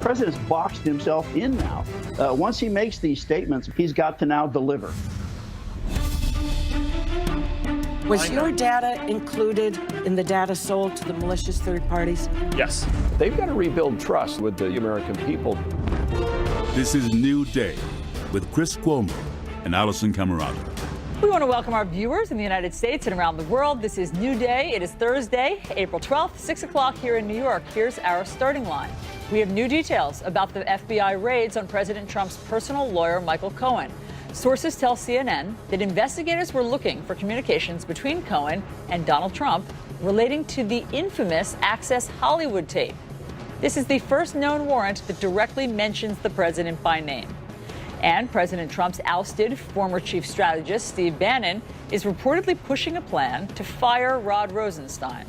president's boxed himself in now. Once he makes these statements, he's got to now deliver. Was your data included in the data sold to the malicious third parties? Yes. They've got to rebuild trust with the American people. This is New Day with Chris Cuomo and Allison Camerata. We want to welcome our viewers in the United States and around the world. This is New Day. It is Thursday, April 12th, 6 o'clock here in New York. Here's our starting line. We have new details about the FBI raids on President Trump's personal lawyer, Michael Cohen. Sources tell CNN that investigators were looking for communications between Cohen and Donald Trump relating to the infamous Access Hollywood tape. This is the first known warrant that directly mentions the president by name. And President Trump's ousted former chief strategist, Steve Bannon, is reportedly pushing a plan to fire Rod Rosenstein,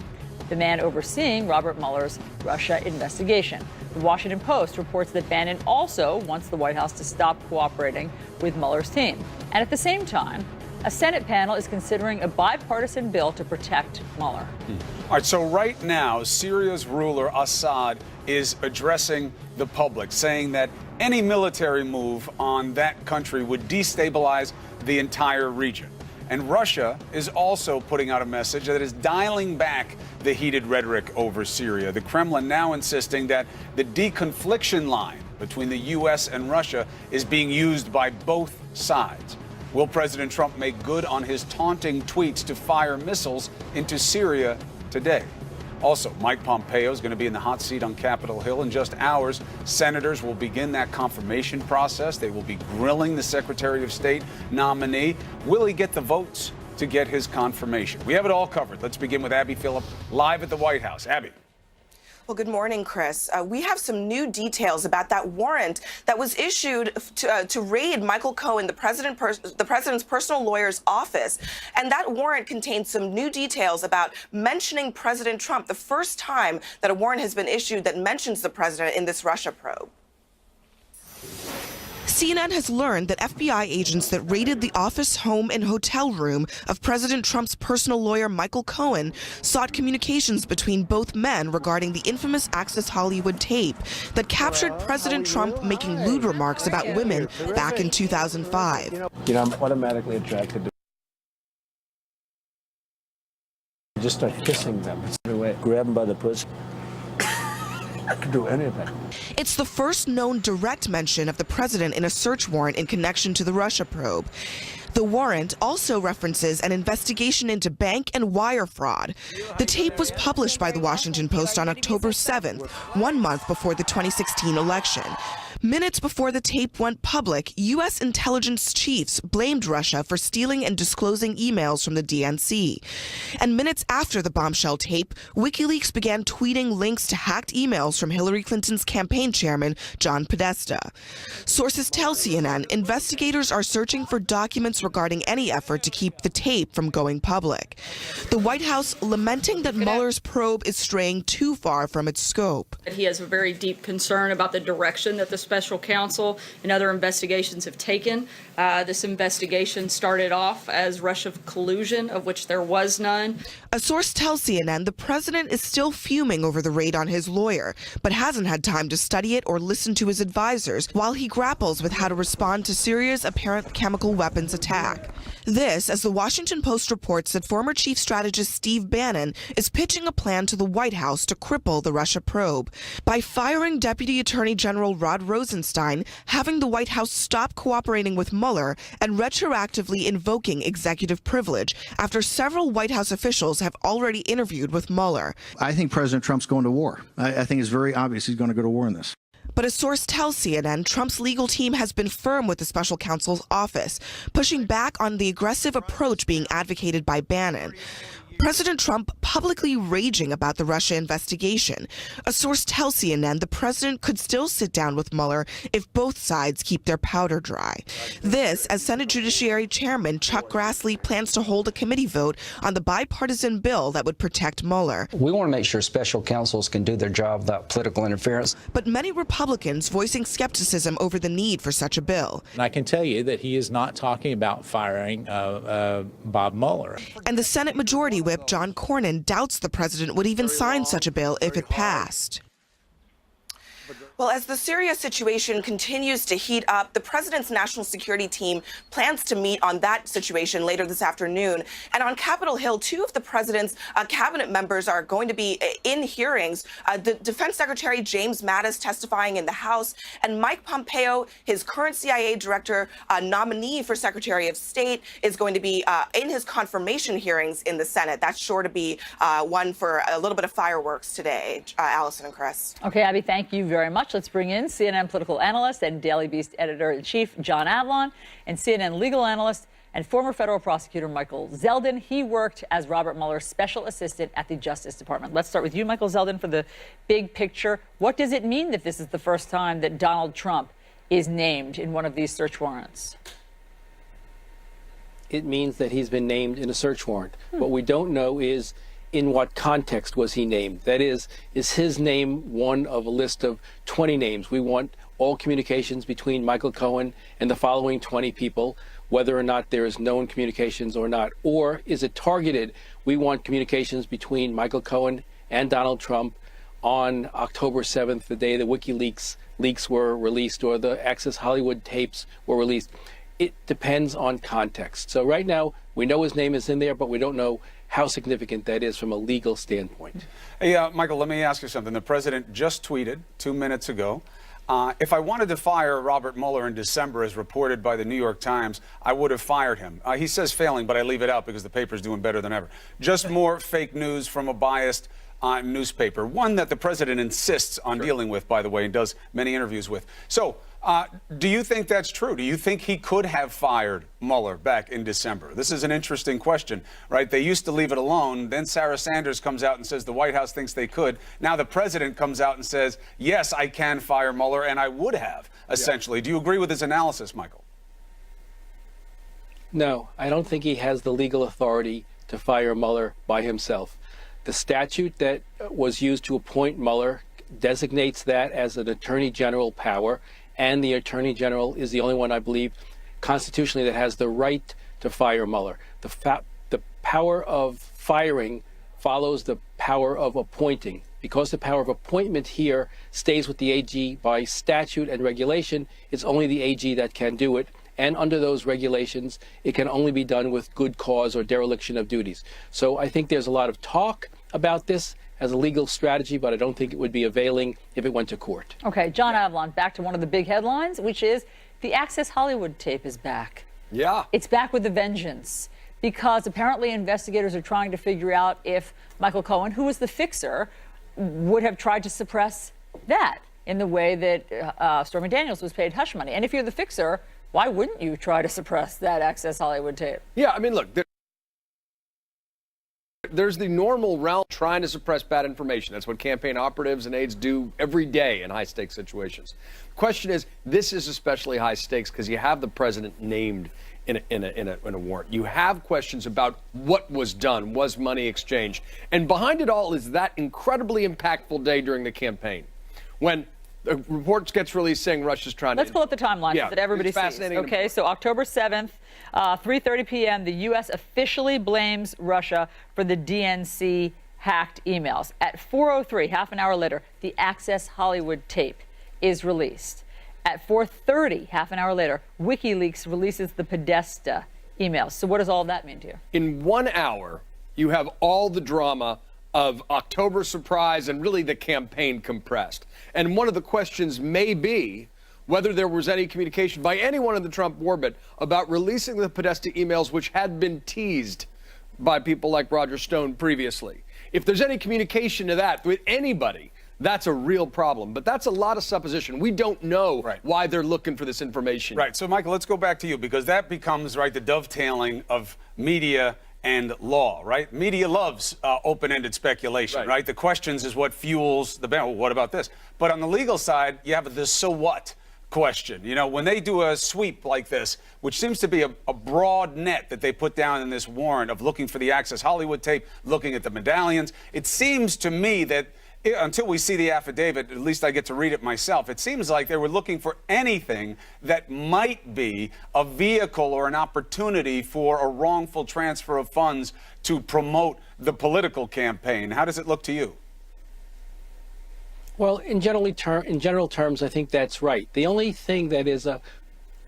the man overseeing Robert Mueller's Russia investigation. The Washington Post reports that Bannon also wants the White House to stop cooperating with Mueller's team. And at the same time, a Senate panel is considering a bipartisan bill to protect Mueller. All right, so right now, Syria's ruler, Assad, is addressing the public, saying that any military move on that country would destabilize the entire region. And Russia is also putting out a message that is dialing back the heated rhetoric over Syria. The Kremlin now insisting that the deconfliction line between the U.S. and Russia is being used by both sides. Will President Trump make good on his taunting tweets to fire missiles into Syria today? Also, Mike Pompeo is going to be in the hot seat on Capitol Hill in just hours. Senators will begin that confirmation process. They will be grilling the Secretary of State nominee. Will he get the votes to get his confirmation? We have it all covered. Let's begin with Abby Phillip, live at the White House. Abby. Well, good morning, Chris. We have some new details about that warrant that was issued to raid Michael Cohen, the president's personal lawyer's office. And that warrant contains some new details about mentioning President Trump, the first time that a warrant has been issued that mentions the president in this Russia probe. CNN has learned that FBI agents that raided the office, home, and hotel room of President Trump's personal lawyer, Michael Cohen, sought communications between both men regarding the infamous Access Hollywood tape that captured President Trump making lewd remarks about women back in 2005. You know, I'm automatically attracted to. Just start kissing them. It's the way. Grab them by the pussy. I could do anything. It's the first known direct mention of the president in a search warrant in connection to the Russia probe. The warrant also references an investigation into bank and wire fraud. The tape was published by the Washington Post on October 7th, 1 month before the 2016 election. Minutes before the tape went public, U.S. intelligence chiefs blamed Russia for stealing and disclosing emails from the DNC. And minutes after the bombshell tape, WikiLeaks began tweeting links to hacked emails from Hillary Clinton's campaign chairman, John Podesta. Sources tell CNN investigators are searching for documents regarding any effort to keep the tape from going public. The White House lamenting that Mueller's probe is straying too far from its scope. He has a very deep concern about the direction that the special counsel and other investigations have taken. This investigation started off as Russia collusion, of which there was none. A source tells CNN the president is still fuming over the raid on his lawyer, but hasn't had time to study it or listen to his advisors while he grapples with how to respond to Syria's apparent chemical weapons attack. This, as the Washington Post reports that former chief strategist Steve Bannon is pitching a plan to the White House to cripple the Russia probe by firing Deputy Attorney General Rod Rosenstein, having the White House stop cooperating with Mueller, and retroactively invoking executive privilege after several White House officials have already interviewed with Mueller. I think President Trump's going to war. I think it's very obvious he's going to go to war in this. But a source tells CNN Trump's legal team has been firm with the special counsel's office, pushing back on the aggressive approach being advocated by Bannon. President Trump publicly raging about the Russia investigation. A source tells CNN the president could still sit down with Mueller if both sides keep their powder dry. This, as Senate Judiciary Chairman Chuck Grassley plans to hold a committee vote on the bipartisan bill that would protect Mueller. We want to make sure special counsels can do their job without political interference. But many Republicans voicing skepticism over the need for such a bill. And I can tell you that he is not talking about firing Bob Mueller. And the Senate Majority Whip John Cornyn doubts the president would even sign such a bill if it passed. Well, as the Syria situation continues to heat up, the president's national security team plans to meet on that situation later this afternoon. And on Capitol Hill, two of the president's cabinet members are going to be in hearings. The Defense Secretary James Mattis testifying in the House, and Mike Pompeo, his current CIA director, nominee for Secretary of State, is going to be in his confirmation hearings in the Senate. That's sure to be one for a little bit of fireworks today, Allison and Chris. Okay, Abby, thank you very much. Let's bring in CNN political analyst and Daily Beast editor-in-chief John Avlon and CNN legal analyst and former federal prosecutor Michael Zeldin. He worked as Robert Mueller's special assistant at the Justice Department. Let's start with you, Michael Zeldin, for the big picture. What does it mean that this is the first time that Donald Trump is named in one of these search warrants? It means that he's been named in a search warrant. What we don't know is in what context was he named? That is his name one of a list of 20 names? We want all communications between Michael Cohen and the following 20 people, whether or not there is known communications or not. Or is it targeted? We want communications between Michael Cohen and Donald Trump on October 7th, the day the WikiLeaks leaks were released or the Access Hollywood tapes were released. It depends on context. So right now, we know his name is in there, but we don't know how significant that is from a legal standpoint. Hey, Michael, let me ask you something. The president just tweeted 2 minutes ago, if I wanted to fire Robert Mueller in December, as reported by the New York Times, I would have fired him. He says failing, but I leave it out because the paper's doing better than ever. Just more fake news from a biased newspaper, one that the president insists on dealing with, by the way, and does many interviews with. So, do you think that's true? Do you think he could have fired Mueller back in December? This is an interesting question, right? They used to leave it alone. Then Sarah Sanders comes out and says the White House thinks they could. Now the president comes out and says, yes, I can fire Mueller, and I would have, essentially. Yeah. Do you agree with his analysis, Michael? No, I don't think he has the legal authority to fire Mueller by himself. The statute that was used to appoint Mueller designates that as an attorney general power, and the attorney general is the only one, I believe, constitutionally that has the right to fire Mueller. The power of firing follows the power of appointing. Because the power of appointment here stays with the AG by statute and regulation, it's only the AG that can do it. And under those regulations, it can only be done with good cause or dereliction of duties. So I think there's a lot of talk about this as a legal strategy, but I don't think it would be availing if it went to court. Okay, John Avlon, back to one of the big headlines, which is the Access Hollywood tape is back. Yeah. It's back with a vengeance, because apparently investigators are trying to figure out if Michael Cohen, who was the fixer, would have tried to suppress that in the way that Stormy Daniels was paid hush money. And if you're the fixer, why wouldn't you try to suppress that Access Hollywood tape? Yeah, I mean, look, there's the normal realm trying to suppress bad information. That's what campaign operatives and aides do every day in high-stakes situations. The question is, this is especially high stakes because you have the president named in a warrant. You have questions about what was done, was money exchanged. And behind it all is that incredibly impactful day during the campaign when the report gets released saying Russia's trying to... Let's pull up the timeline so that everybody sees. Okay, so October 7th, 3:30 p.m., the U.S. officially blames Russia for the DNC hacked emails. At 4:03, half an hour later, the Access Hollywood tape is released. At 4:30, half an hour later, WikiLeaks releases the Podesta emails. So what does all that mean to you? In 1 hour, you have all the drama of October surprise and really the campaign compressed. And one of the questions may be whether there was any communication by anyone in the Trump orbit about releasing the Podesta emails, which had been teased by people like Roger Stone previously. If there's any communication to that with anybody, that's a real problem. But that's a lot of supposition. We don't know why they're looking for this information. Right. So, Michael, let's go back to you, because that becomes, the dovetailing of media and law, right? Media loves open-ended speculation, right? The questions is what fuels the well, what about this? But on the legal side, you have the so what question. You know, when they do a sweep like this, which seems to be a broad net that they put down in this warrant of looking for the Access Hollywood tape, looking at the medallions, it seems to me that until we see the affidavit, at least I get to read it myself, it seems like they were looking for anything that might be a vehicle or an opportunity for a wrongful transfer of funds to promote the political campaign. How does it look to you? Well, in general terms, I think that's right. The only thing that is a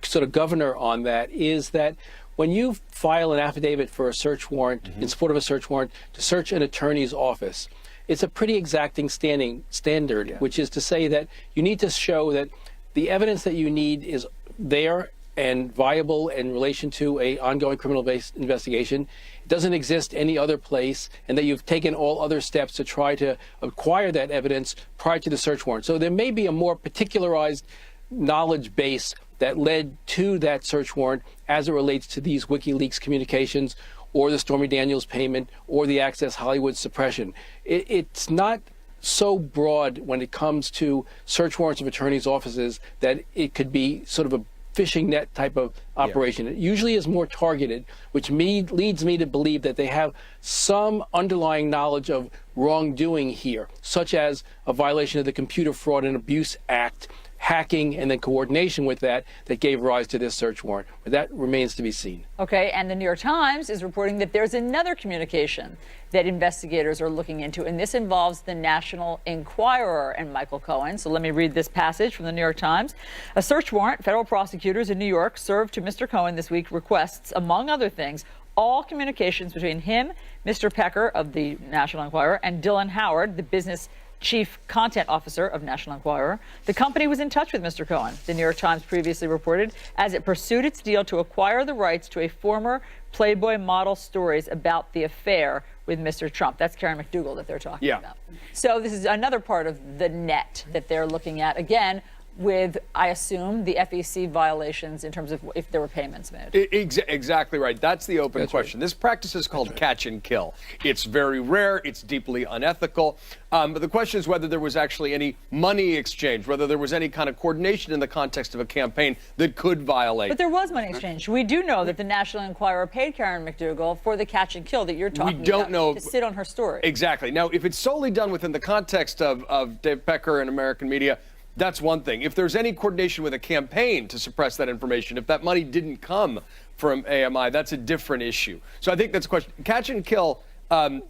sort of governor on that is that when you file an affidavit for a search warrant, in support of a search warrant, to search an attorney's office, it's a pretty exacting standard, which is to say that you need to show that the evidence that you need is there and viable in relation to an ongoing criminal-based investigation. It doesn't exist any other place, and that you've taken all other steps to try to acquire that evidence prior to the search warrant. So there may be a more particularized knowledge base that led to that search warrant as it relates to these WikiLeaks communications or the Stormy Daniels payment or the Access Hollywood suppression. It's not so broad when it comes to search warrants of attorneys' offices that it could be sort of a fishing net type of operation. It usually is more targeted, which leads me to believe that they have some underlying knowledge of wrongdoing here, such as a violation of the Computer Fraud and Abuse Act, hacking, and then coordination with that gave rise to this search warrant. But that remains to be seen. Okay, and the New York Times is reporting that there's another communication that investigators are looking into, and this involves the National Enquirer and Michael Cohen. So let me read this passage from the New York Times. A search warrant federal prosecutors in New York served to Mr. Cohen this week requests, among other things, all communications between him, Mr. Pecker of the National Enquirer, and Dylan Howard, the business chief content officer of National Enquirer. The company was in touch with Mr. Cohen, the New York Times previously reported, as it pursued its deal to acquire the rights to a former Playboy model stories about the affair with Mr. Trump. That's Karen McDougal that they're talking about. So this is another part of the net that they're looking at, again, with, I assume, the FEC violations in terms of if there were payments made. Exactly right. That's the open question. Right. This practice is called catch and kill. It's very rare. It's deeply unethical. But the question is whether there was actually any money exchange, whether there was any kind of coordination in the context of a campaign that could violate. But there was money exchange. We do know that the National Enquirer paid Karen McDougal for the catch and kill that you're talking about. We don't know. To sit on her story. Exactly. Now, if it's solely done within the context of Dave Pecker and American media, that's one thing. If there's any coordination with a campaign to suppress that information, if that money didn't come from AMI, that's a different issue. So I think that's a question. Catch and kill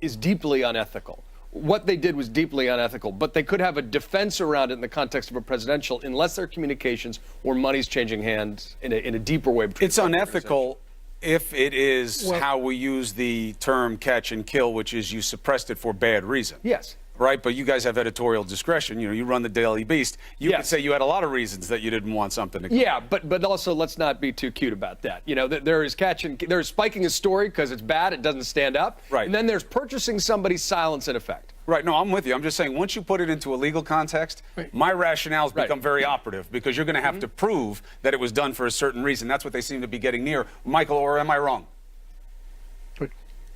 is deeply unethical. What they did was deeply unethical, but they could have a defense around it in the context of a presidential, unless there are communications or money's changing hands in a deeper way. It's unethical if it is how we use the term catch and kill, which is you suppressed it for bad reason. Yes. Right, but you guys have editorial discretion. You know, you run the Daily Beast. You could say you had a lot of reasons that you didn't want something to come. Yeah, but also let's not be too cute about that. You know, there's spiking a story because it's bad, it doesn't stand up. Right. And then there's purchasing somebody's silence in effect. Right. No, I'm with you. I'm just saying once you put it into a legal context, my rationales become very operative because you're going to have to prove that it was done for a certain reason. That's what they seem to be getting near. Michael, or am I wrong?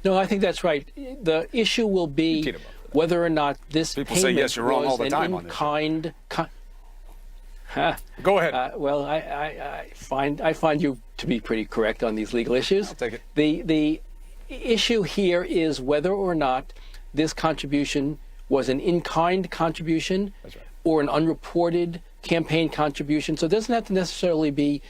No, I think that's right. The issue will be whether or not this People payment say, yes, you're wrong all the time an on this. in-kind. Go ahead. Well, I find you to be pretty correct on these legal issues. I'll take it. The issue here is whether or not this contribution was an in-kind contribution or an unreported campaign contribution. So it doesn't have to necessarily be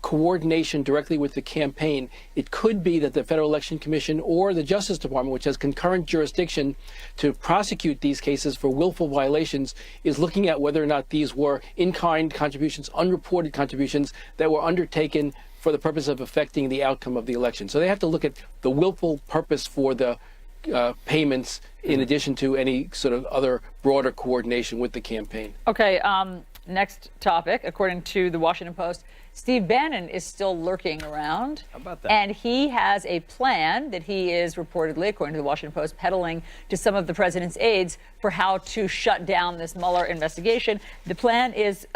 coordination directly with the campaign. It could be that the Federal Election Commission or the Justice Department, which has concurrent jurisdiction to prosecute these cases for willful violations, is looking at whether or not these were in-kind contributions, unreported contributions that were undertaken for the purpose of affecting the outcome of the election. So they have to look at the willful purpose for the payments in addition to any sort of other broader coordination with the campaign. Okay, next topic. According to the Washington Post, Steve Bannon is still lurking around. How about that? And he has a plan that he is reportedly, according to the Washington Post, peddling to some of the president's aides for how to shut down this Mueller investigation. The plan is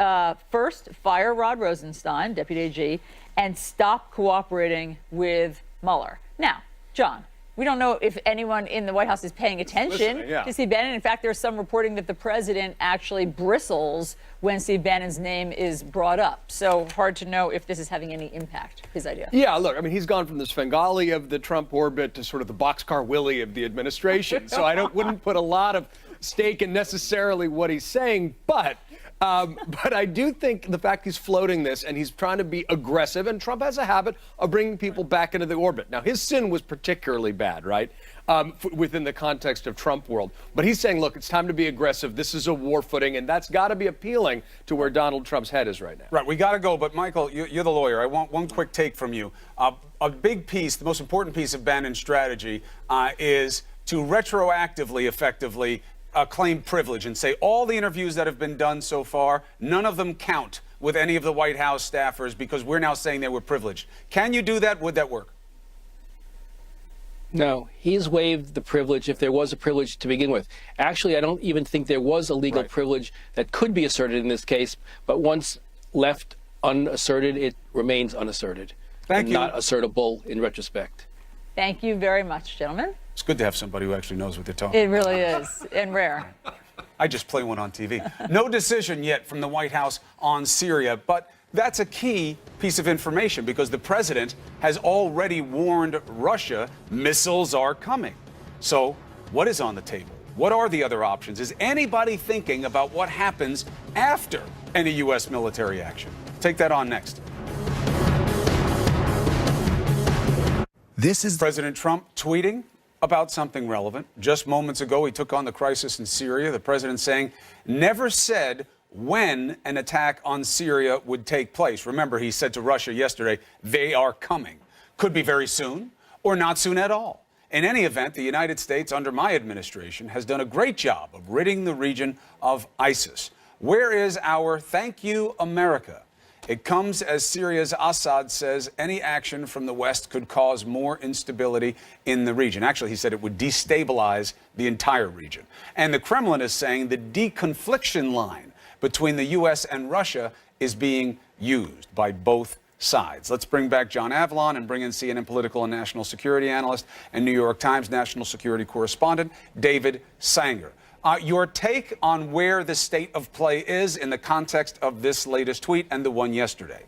first, fire Rod Rosenstein, Deputy AG, and stop cooperating with Mueller. Now, John, we don't know if anyone in the White House is paying attention to Steve Bannon. In fact, there's some reporting that the president actually bristles when Steve Bannon's name is brought up. So hard to know if this is having any impact, his idea. Yeah, look, I mean, he's gone from the Svengali of the Trump orbit to sort of the Boxcar Willie of the administration. So I wouldn't put a lot of stake in necessarily what he's saying, but But I do think the fact he's floating this and he's trying to be aggressive, and Trump has a habit of bringing people back into the orbit. Now, his sin was particularly bad, right, within the context of Trump world. But he's saying, look, it's time to be aggressive. This is a war footing, and that's got to be appealing to where Donald Trump's head is right now. Right, we got to go. But, Michael, you're the lawyer. I want one quick take from you. A big piece, the most important piece of Bannon's strategy is to retroactively, effectively, claim privilege and say all the interviews that have been done so far, none of them count with any of the White House staffers because we're now saying they were privileged. Can you do that? Would that work? No, he's waived the privilege if there was a privilege to begin with. Actually, I don't even think there was a legal privilege that could be asserted in this case, but once left unasserted, it remains unasserted. Thank you. Not assertable in retrospect. Thank you very much, gentlemen. It's good to have somebody who actually knows what they're talking It really is, and rare. I just play one on TV. No decision yet from the White House on Syria, but that's a key piece of information because the president has already warned Russia missiles are coming. So what is on the table? What are the other options? Is anybody thinking about what happens after any U.S. military action? Take that on next. This is President Trump tweeting about something relevant. Just moments ago, he took on the crisis in Syria. The president saying, never said when an attack on Syria would take place. Remember, he said to Russia yesterday, they are coming. Could be very soon or not soon at all. In any event, the United States, under my administration, has done a great job of ridding the region of ISIS. Where is our thank you, America? It comes as Syria's Assad says any action from the West could cause more instability in the region. Actually, he said it would destabilize the entire region. And the Kremlin is saying the deconfliction line between the U.S. and Russia is being used by both sides. Let's bring back John Avlon and bring in CNN political and national security analyst and New York Times national security correspondent David Sanger. Your take on where the state of play is in the context of this latest tweet and the one yesterday?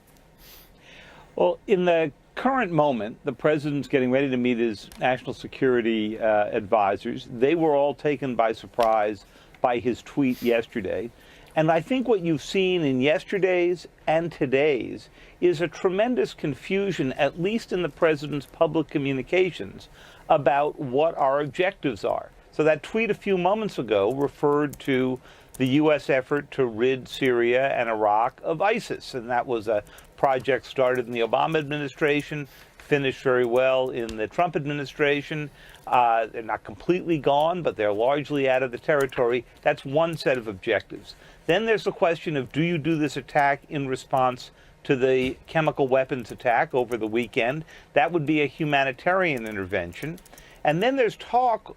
Well, in the current moment, the president's getting ready to meet his national security advisors. They were all taken by surprise by his tweet yesterday. And I think what you've seen in yesterday's and today's is a tremendous confusion, at least in the president's public communications, about what our objectives are. So that tweet a few moments ago referred to the U.S. effort to rid Syria and Iraq of ISIS. And that was a project started in the Obama administration, finished very well in the Trump administration. They're not completely gone, but they're largely out of the territory. That's one set of objectives. Then there's the question of, do you do this attack in response to the chemical weapons attack over the weekend? That would be a humanitarian intervention. And then there's talk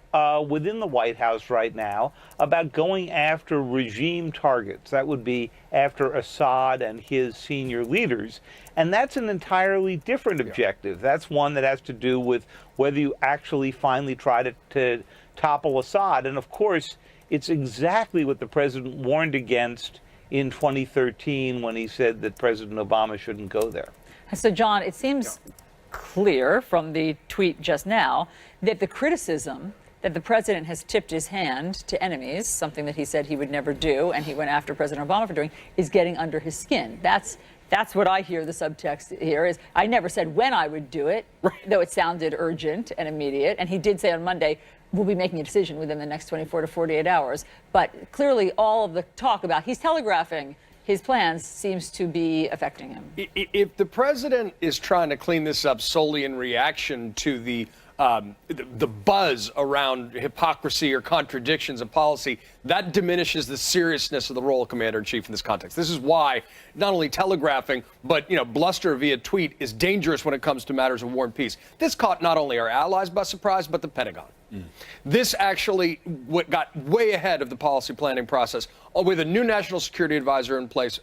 within the White House right now about going after regime targets. That would be after Assad and his senior leaders. And that's an entirely different objective. That's one that has to do with whether you actually finally try to topple Assad. And of course, it's exactly what the president warned against in 2013 when he said that President Obama shouldn't go there. So, John, it seems clear from the tweet just now that the criticism that the president has tipped his hand to enemies, something that he said he would never do, and he went after President Obama for doing, is getting under his skin. That's what I hear the subtext here is, I never said when I would do it, though it sounded urgent and immediate. And he did say on Monday, we'll be making a decision within the next 24 to 48 hours. But clearly all of the talk about he's telegraphing his plans seems to be affecting him. If the president is trying to clean this up solely in reaction to the buzz around hypocrisy or contradictions of policy, that diminishes the seriousness of the role of commander-in-chief in this context. This is why not only telegraphing, but bluster via tweet is dangerous when it comes to matters of war and peace. This caught not only our allies by surprise, but the Pentagon. This actually got way ahead of the policy planning process with a new national security advisor in place,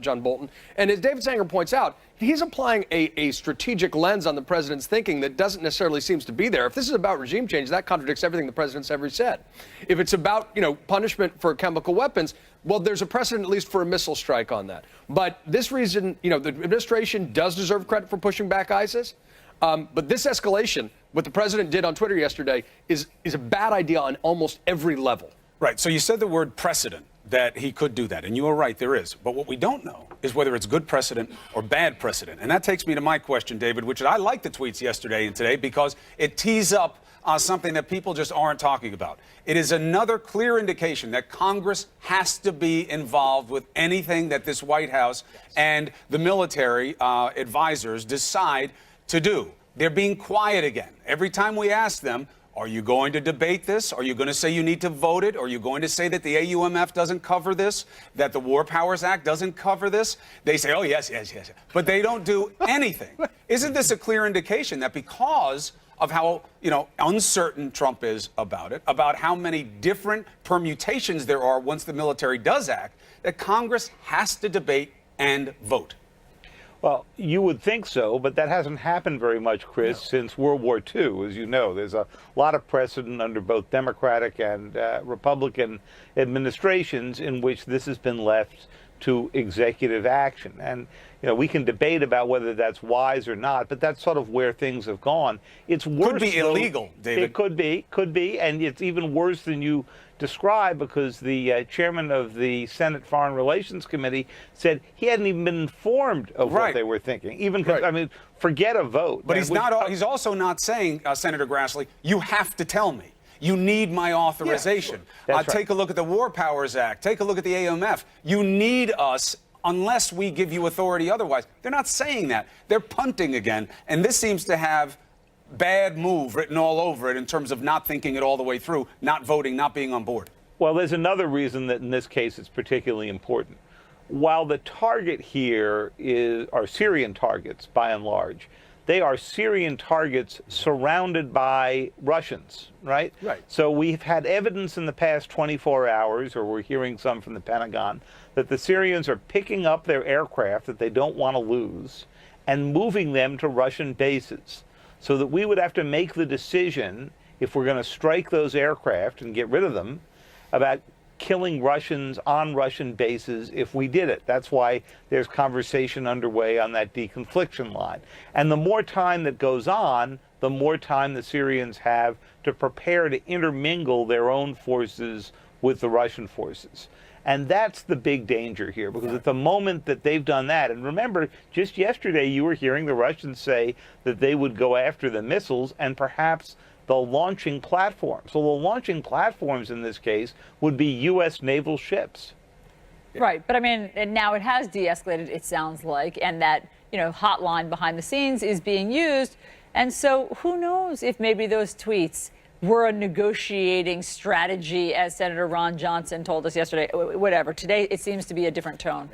John Bolton. And as David Sanger points out, he's applying a strategic lens on the president's thinking that doesn't necessarily seems to be there. If this is about regime change, that contradicts everything the president's ever said. If it's about, punishment for chemical weapons, well, there's a precedent at least for a missile strike on that. But this reason, the administration does deserve credit for pushing back ISIS. But this escalation, what the president did on Twitter yesterday, is a bad idea on almost every level. Right. So you said the word precedent. that he could do that. And you are right, there is. But what we don't know is whether it's good precedent or bad precedent. And that takes me to my question, David, which I like the tweets yesterday and today because it tees up something that people just aren't talking about. It is another clear indication that Congress has to be involved with anything that this White House and the military advisors decide to do. They're being quiet again. Every time we ask them, are you going to debate this? Are you going to say you need to vote it? Are you going to say that the AUMF doesn't cover this? That the War Powers Act doesn't cover this? They say, oh, yes. But they don't do anything. Isn't this a clear indication that because of how, uncertain Trump is about it, about how many different permutations there are once the military does act, that Congress has to debate and vote? Well, you would think so, but that hasn't happened very much, Chris, since World War II. As you know, there's a lot of precedent under both Democratic and Republican administrations in which this has been left to executive action. And, we can debate about whether that's wise or not, but that's sort of where things have gone. It's worse. Could be illegal, David. It could be, and it's even worse than you described because the chairman of the Senate Foreign Relations Committee said he hadn't even been informed of what they were thinking. Forget a vote. But he's also not saying, Senator Grassley, you have to tell me. You need my authorization. Take a look at the War Powers Act. Take a look at the AUMF. You need us unless we give you authority otherwise. They're not saying that. They're punting again. And this seems to have bad move written all over it in terms of not thinking it all the way through, not voting, not being on board. Well, there's another reason that in this case it's particularly important. While the target here are Syrian targets, by and large, they are Syrian targets surrounded by Russians, right? Right. So we've had evidence in the past 24 hours, or we're hearing some from the Pentagon, that the Syrians are picking up their aircraft that they don't want to lose and moving them to Russian bases. So that we would have to make the decision, if we're going to strike those aircraft and get rid of them, about killing Russians on Russian bases if we did it. That's why there's conversation underway on that deconfliction line. And the more time that goes on, the more time the Syrians have to prepare to intermingle their own forces with the Russian forces. And that's the big danger here, because at the moment that they've done that, and remember, just yesterday you were hearing the Russians say that they would go after the missiles and perhaps the launching platforms. So the launching platforms in this case would be U.S. naval ships. Right. But I mean, and now it has de-escalated, it sounds like, and that, hotline behind the scenes is being used. And so who knows if maybe those tweets were a negotiating strategy, as Senator Ron Johnson told us yesterday. Whatever. Today, it seems to be a different tone.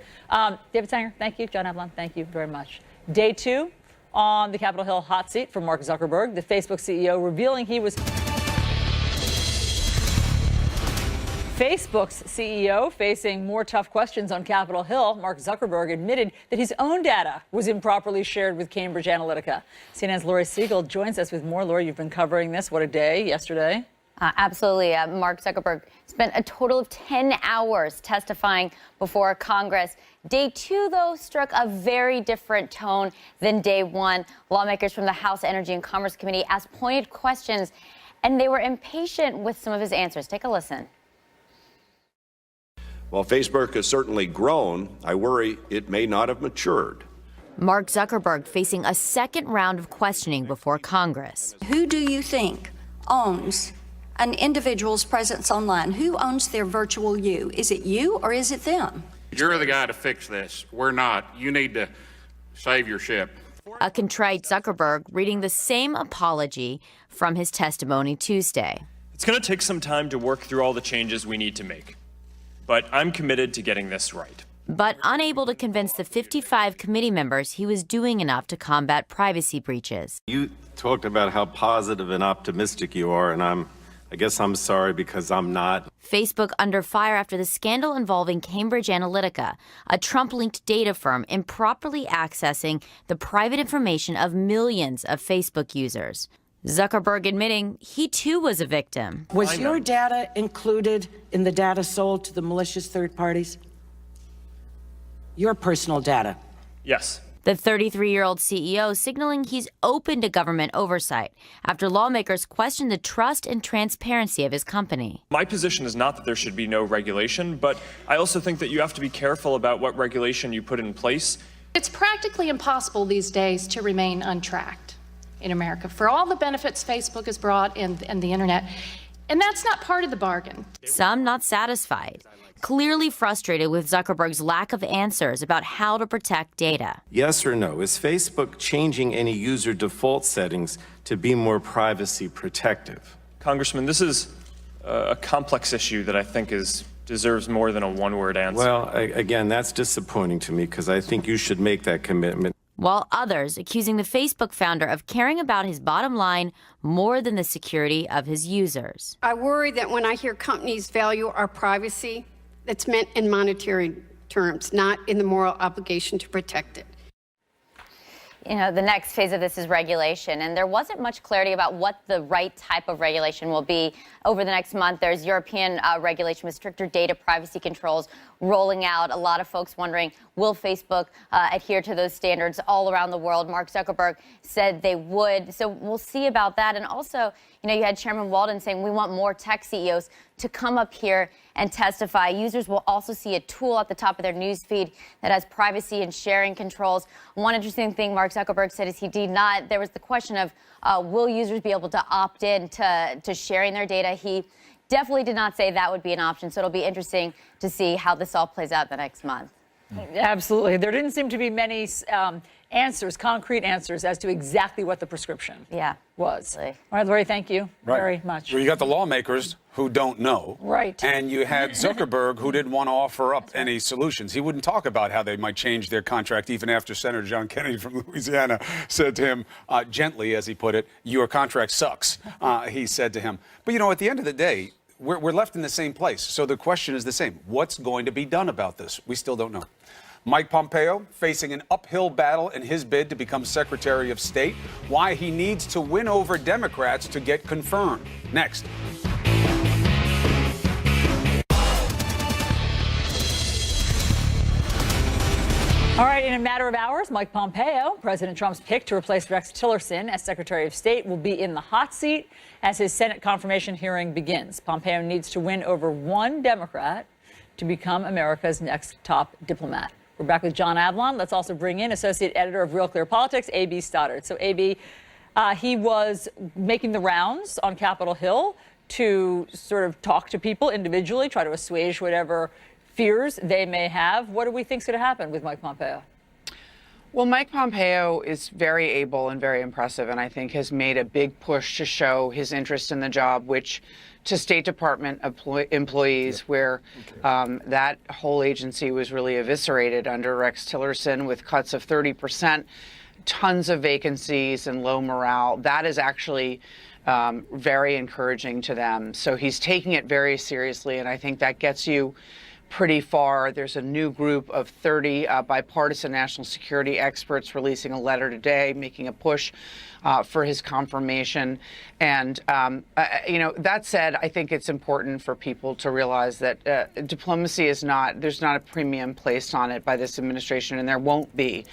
David Stanger, thank you. John Avlon, thank you very much. Day 2 on the Capitol Hill hot seat for Mark Zuckerberg, the Facebook CEO, revealing he was Facebook's CEO facing more tough questions on Capitol Hill. Mark Zuckerberg admitted that his own data was improperly shared with Cambridge Analytica. CNN's Lori Siegel joins us with more. Lori, you've been covering this. What a day yesterday. Absolutely. Mark Zuckerberg spent a total of 10 hours testifying before Congress. Day 2, though, struck a very different tone than day 1. Lawmakers from the House Energy and Commerce Committee asked pointed questions, and they were impatient with some of his answers. Take a listen. While Facebook has certainly grown, I worry it may not have matured. Mark Zuckerberg facing a second round of questioning before Congress. Who do you think owns an individual's presence online? Who owns their virtual you? Is it you or is it them? You're the guy to fix this. We're not. You need to save your ship. A contrite Zuckerberg reading the same apology from his testimony Tuesday. It's going to take some time to work through all the changes we need to make, but I'm committed to getting this right. But unable to convince the 55 committee members he was doing enough to combat privacy breaches. You talked about how positive and optimistic you are, and I guess I'm sorry because I'm not. Facebook under fire after the scandal involving Cambridge Analytica, a Trump-linked data firm improperly accessing the private information of millions of Facebook users. Zuckerberg admitting he too was a victim. Was your data included in the data sold to the malicious third parties? Your personal data? Yes. The 33-year-old CEO signaling he's open to government oversight after lawmakers questioned the trust and transparency of his company. My position is not that there should be no regulation, but I also think that you have to be careful about what regulation you put in place. It's practically impossible these days to remain untracked in America for all the benefits Facebook has brought and the internet. And that's not part of the bargain. Some not satisfied, clearly frustrated with Zuckerberg's lack of answers about how to protect data. Yes or no? Is Facebook changing any user default settings to be more privacy protective? Congressman, this is a complex issue that I think deserves more than a one-word answer. Well, again, that's disappointing to me because I think you should make that commitment. While others accusing the Facebook founder of caring about his bottom line more than the security of his users. I worry that when I hear companies value our privacy, that's meant in monetary terms, not in the moral obligation to protect it. You know, the next phase of this is regulation, and there wasn't much clarity about what the right type of regulation will be. Over the next month, there's European regulation with stricter data privacy controls rolling out. A lot of folks wondering, will Facebook adhere to those standards all around the world? Mark Zuckerberg said they would. So we'll see about that. And also, you know, you had Chairman Walden saying we want more tech CEOs to come up here and testify. Users will also see a tool at the top of their news feed that has privacy and sharing controls. One interesting thing Mark Zuckerberg said is there was the question of will users be able to opt in to sharing their data? He definitely did not say that would be an option. So it'll be interesting to see how this all plays out the next month. Absolutely. There didn't seem to be many concrete answers as to exactly what the prescription was. All right, Lori, thank you very much. Well, you got the lawmakers who don't know. Right. And you had Zuckerberg who didn't want to offer up any solutions. He wouldn't talk about how they might change their contract even after Senator John Kennedy from Louisiana said to him, gently, as he put it, your contract sucks, he said to him. But, you know, at the end of the day, we're left in the same place. So the question is the same. What's going to be done about this? We still don't know. Mike Pompeo facing an uphill battle in his bid to become Secretary of State. Why he needs to win over Democrats to get confirmed. Next. All right, in a matter of hours, Mike Pompeo, President Trump's pick to replace Rex Tillerson as Secretary of State, will be in the hot seat as his Senate confirmation hearing begins. Pompeo needs to win over one Democrat to become America's next top diplomat. We're back with John Avlon. Let's also bring in Associate Editor of Real Clear Politics, A.B. Stoddard. So, A.B., he was making the rounds on Capitol Hill to sort of talk to people individually, try to assuage whatever fears they may have. What do we think is going to happen with Mike Pompeo? Well, Mike Pompeo is very able and very impressive, and I think has made a big push to show his interest in the job, which to State Department employees, where that whole agency was really eviscerated under Rex Tillerson with cuts of 30%, tons of vacancies and low morale. That is actually very encouraging to them. So he's taking it very seriously, and I think that gets you pretty far. There's a new group of 30 bipartisan national security experts releasing a letter today, making a push for his confirmation. And, you know, that said, I think it's important for people to realize that diplomacy is there's not a premium placed on it by this administration, and there won't be.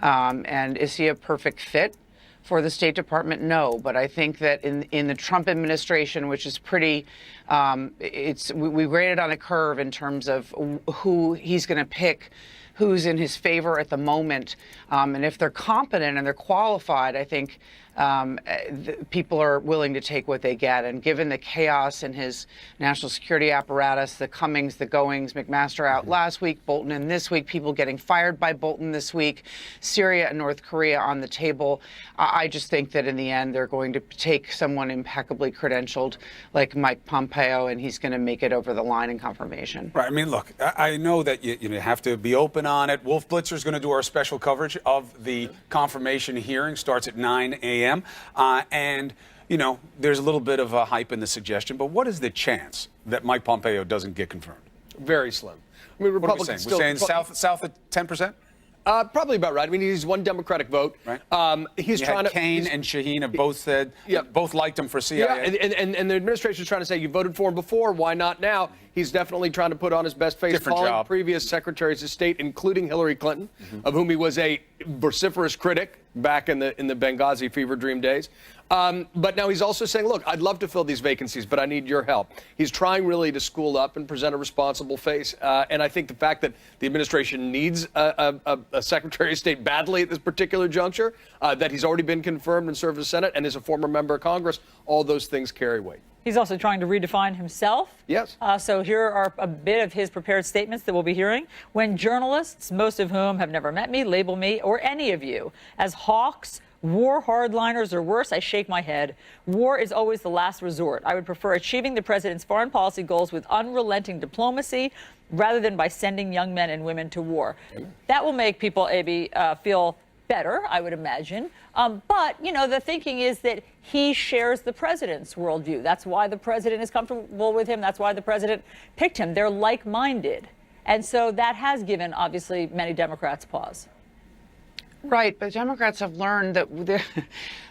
And is he a perfect fit for the State Department? No, but I think that in the Trump administration, which is pretty, we rated on a curve in terms of who he's going to pick, who's in his favor at the moment, and if they're competent and they're qualified, I think people are willing to take what they get. And given the chaos in his national security apparatus, the comings, the goings, McMaster out last week, Bolton in this week, people getting fired by Bolton this week, Syria and North Korea on the table, I just think that in the end they're going to take someone impeccably credentialed like Mike Pompeo, and he's going to make it over the line in confirmation. Right. I mean, look, I know that you have to be open on it. Wolf Blitzer is going to do our special coverage of the confirmation hearing. Starts at 9 a.m. And, you know, there's a little bit of a hype in the suggestion, but what is the chance that Mike Pompeo doesn't get confirmed? Very slim. I mean, Republicans We're saying south at 10%? Probably about right. I mean, he's one Democratic vote. Right. He's trying to. Kane and Shaheen have both said, both liked him for CIA. Yeah, and the administration is trying to say, you voted for him before, why not now? he's definitely trying to put on his best face, calling previous secretaries of state, including Hillary Clinton, of whom he was a vociferous critic back in the Benghazi fever dream days. But now he's also saying, look, I'd love to fill these vacancies, but I need your help. He's trying really to school up and present a responsible face. And I think the fact that the administration needs a Secretary of State badly at this particular juncture, that he's already been confirmed and served in the Senate and is a former member of Congress, all those things carry weight. He's also trying to redefine himself. Yes. So here are a bit of his prepared statements that we'll be hearing. When journalists, most of whom have never met me, label me or any of you as hawks, war hardliners, or worse, I shake my head. War is always the last resort. I would prefer achieving the president's foreign policy goals with unrelenting diplomacy rather than by sending young men and women to war. That will make people, Abby, feel better, I would imagine. But, you know, the thinking is that he shares the president's worldview. That's why the president is comfortable with him. That's why the president picked him. They're like-minded. And so that has given, obviously, many Democrats pause. Right, but Democrats have learned that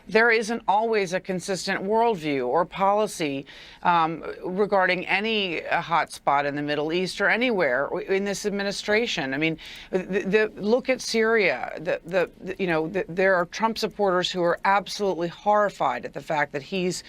there isn't always a consistent worldview or policy regarding any hot spot in the Middle East or anywhere in this administration. I mean, look at Syria. There are Trump supporters who are absolutely horrified at the fact that he's,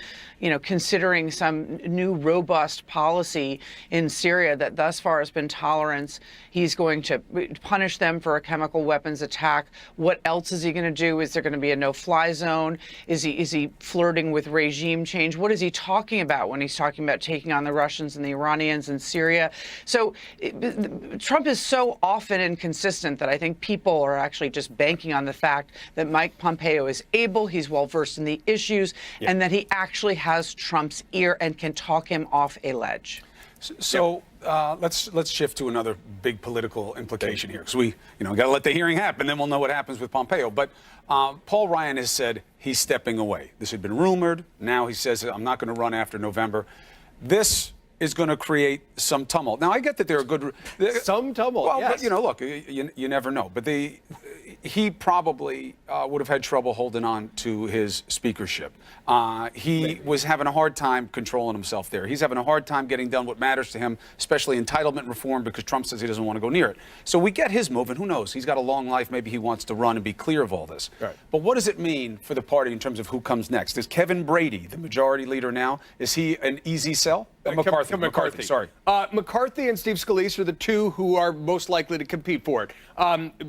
considering some new robust policy in Syria that thus far has been tolerance. He's going to punish them for a chemical weapons attack. What else is he going to do? Is there going to be a no-fly zone? Is he flirting with regime change? What is he talking about when he's talking about taking on the Russians and the Iranians in Syria? So Trump is so often inconsistent that I think people are actually just banking on the fact that Mike Pompeo is able, he's well-versed in the issues, and that he actually has Trump's ear and can talk him off a ledge. So let's shift to another big political implication here, because we, got to let the hearing happen, then we'll know what happens with Pompeo. But Paul Ryan has said he's stepping away. This had been rumored. Now he says, I'm not going to run after November. This is going to create some tumult. Now, I get that there are good... Some tumult, well, yes. But, look, you never know. But he probably would have had trouble holding on to his speakership. He was having a hard time controlling himself there. He's having a hard time getting done what matters to him, especially entitlement reform, because Trump says he doesn't want to go near it. So we get his move, and who knows? He's got a long life. Maybe he wants to run and be clear of all this. Right. But what does it mean for the party in terms of who comes next? Is Kevin Brady, the majority leader now, is he an easy sell? McCarthy, sorry. McCarthy and Steve Scalise are the two who are most likely to compete for it.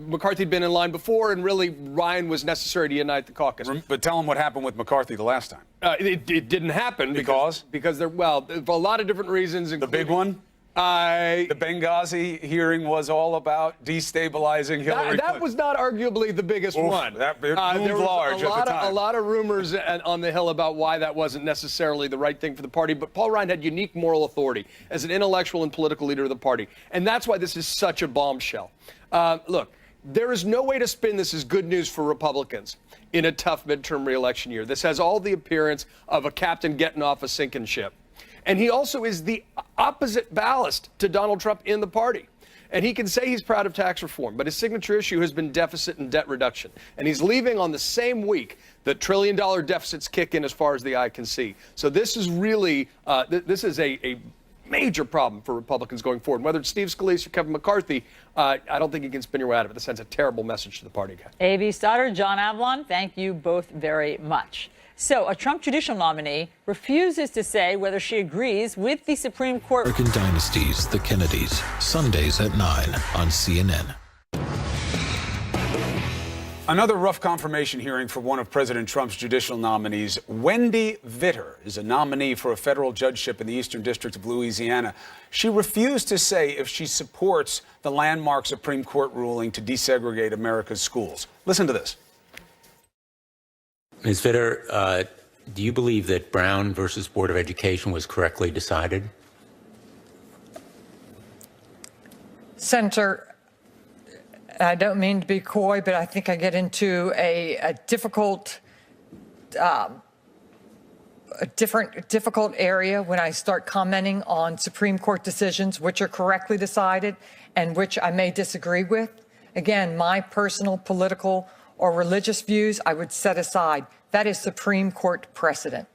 McCarthy had been in line before, and really Ryan was necessary to unite the caucus. But tell him what happened with McCarthy the last time. It didn't happen because there, for a lot of different reasons. The big one? The Benghazi hearing was all about destabilizing Hillary Clinton. That was not arguably the biggest one. That there was large at the time. A lot of rumors on the Hill about why that wasn't necessarily the right thing for the party. But Paul Ryan had unique moral authority as an intellectual and political leader of the party. And that's why this is such a bombshell. Look, there is no way to spin this as good news for Republicans in a tough midterm re-election year. This has all the appearance of a captain getting off a sinking ship. And he also is the opposite ballast to Donald Trump in the party. And he can say he's proud of tax reform, but his signature issue has been deficit and debt reduction. And he's leaving on the same week that trillion-dollar deficits kick in as far as the eye can see. So this is really, this is a major problem for Republicans going forward. Whether it's Steve Scalise or Kevin McCarthy, I don't think you can spin your way out of it. This sends a terrible message to the party. A.B. Stoddard, John Avlon, thank you both very much. So a Trump judicial nominee refuses to say whether she agrees with the Supreme Court. American Dynasties, The Kennedys, Sundays at 9 on CNN. Another rough confirmation hearing for one of President Trump's judicial nominees. Wendy Vitter is a nominee for a federal judgeship in the Eastern District of Louisiana. She refused to say if she supports the landmark Supreme Court ruling to desegregate America's schools. Listen to this. Ms. Vitter, do you believe that Brown versus Board of Education was correctly decided? Senator, I don't mean to be coy, but I think I get into a difficult area when I start commenting on Supreme Court decisions which are correctly decided and which I may disagree with. Again, my personal political or religious views I would set aside. That is Supreme Court precedent.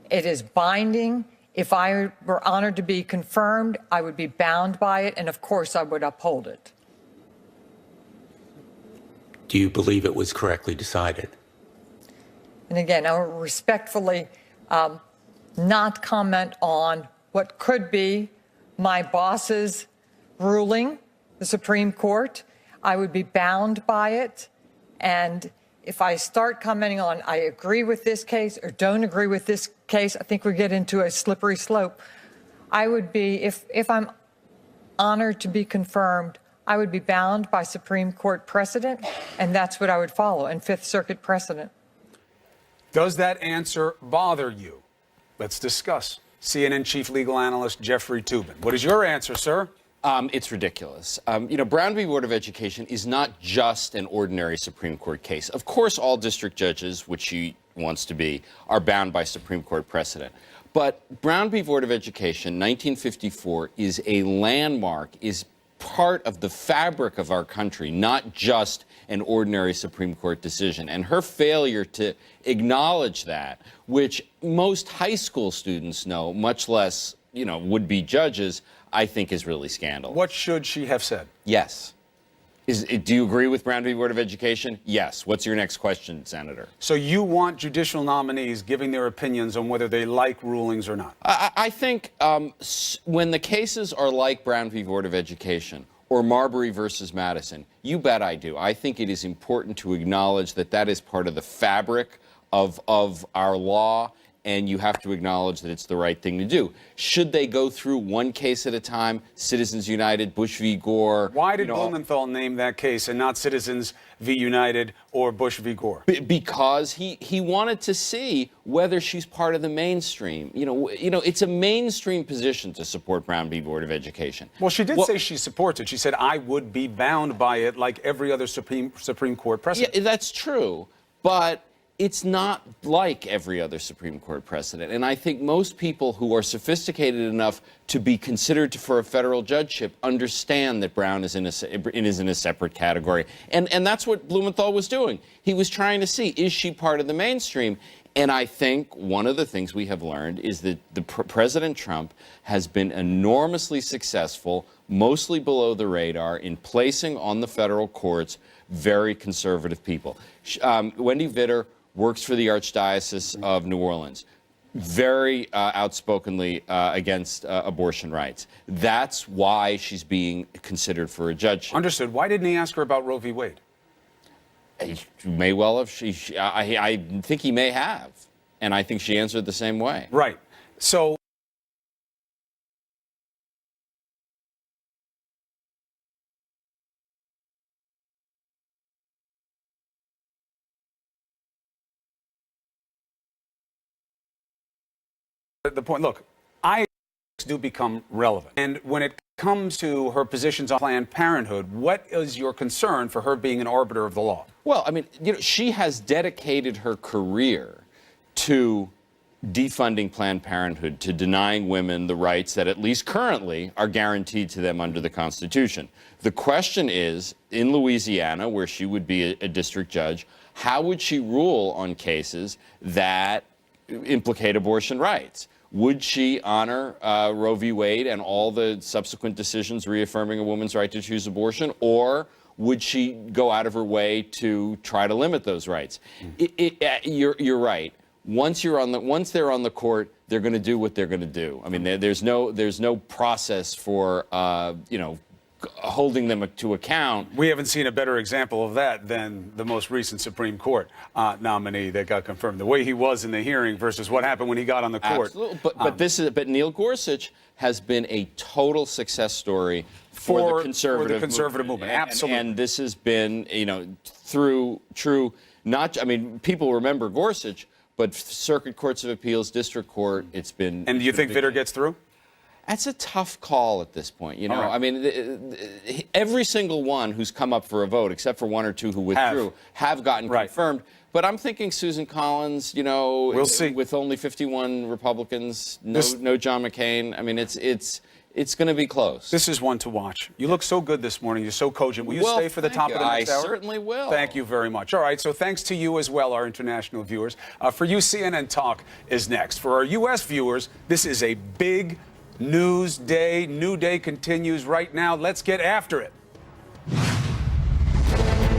It is binding. If I were honored to be confirmed, I would be bound by it, and of course I would uphold it. Do you believe it was correctly decided? And again, I will respectfully not comment on what could be my boss's ruling, the Supreme Court. I would be bound by it. And if I start commenting on I agree with this case or don't agree with this case, I think we get into a slippery slope. I would be, if I'm honored to be confirmed, I would be bound by Supreme Court precedent, and that's what I would follow, and Fifth Circuit precedent. Does that answer bother you? Let's discuss. CNN chief legal analyst Jeffrey Toobin. What is your answer, sir? It's ridiculous. Brown v. Board of Education is not just an ordinary Supreme Court case. Of course, all district judges, which she wants to be, are bound by Supreme Court precedent. But Brown v. Board of Education, 1954, is a landmark, is part of the fabric of our country, not just an ordinary Supreme Court decision. And her failure to acknowledge that, which most high school students know, much less, would-be judges, I think is really scandalous. What should she have said? Yes. Do you agree with Brown v. Board of Education? Yes. What's your next question, Senator? So you want judicial nominees giving their opinions on whether they like rulings or not? I think when the cases are like Brown v. Board of Education or Marbury versus Madison, you bet I do. I think it is important to acknowledge that that is part of the fabric of our law, and you have to acknowledge that it's the right thing to do. Should they go through one case at a time? Citizens United, Bush v. Gore. Why did Blumenthal name that case and not Citizens v. United or Bush v. Gore? Because he wanted to see whether she's part of the mainstream. It's a mainstream position to support Brown v. Board of Education. Well, she did say she supports it. She said, I would be bound by it like every other Supreme Court precedent. Yeah, that's true. But it's not like every other Supreme Court precedent. And I think most people who are sophisticated enough to be considered for a federal judgeship understand that Brown is in a separate category. And that's what Blumenthal was doing. He was trying to see, is she part of the mainstream? And I think one of the things we have learned is that President Trump has been enormously successful, mostly below the radar, in placing on the federal courts very conservative people. Wendy Vitter works for the Archdiocese of New Orleans, very outspokenly against abortion rights. That's why she's being considered for a judgeship. Understood. Why didn't he ask her about Roe v. Wade? He may well have. I think he may have. And I think she answered the same way. Right. So the point, look, I do become relevant. And when it comes to her positions on Planned Parenthood, what is your concern for her being an arbiter of the law? Well, I mean, she has dedicated her career to defunding Planned Parenthood, to denying women the rights that at least currently are guaranteed to them under the Constitution. The question is, in Louisiana, where she would be a district judge, how would she rule on cases that implicate abortion rights? Would she honor Roe v. Wade and all the subsequent decisions reaffirming a woman's right to choose abortion, or would she go out of her way to try to limit those rights? You're right. Once they're on the court, they're going to do what they're going to do. I mean, there's no process for holding them to account. We haven't seen a better example of that than the most recent Supreme Court nominee that got confirmed. The way he was in the hearing versus what happened when he got on the court. Absolutely. But Neil Gorsuch has been a total success story for the conservative movement. Absolutely. And this has been, through people remember Gorsuch, but Circuit Courts of Appeals, District Court, it's been. And do you think Vitter gets through? That's a tough call at this point. Right. I mean, every single one who's come up for a vote, except for one or two who withdrew, have gotten confirmed. But I'm thinking Susan Collins, we'll see. With only 51 Republicans, no John McCain. I mean, it's going to be close. This is one to watch. You look so good this morning. You're so cogent. Will you stay for the top of the next hour? I certainly will. Thank you very much. All right, so thanks to you as well, our international viewers. For you, CNN Talk is next. For our U.S. viewers, this is a big news day. New day continues right now. Let's get after it.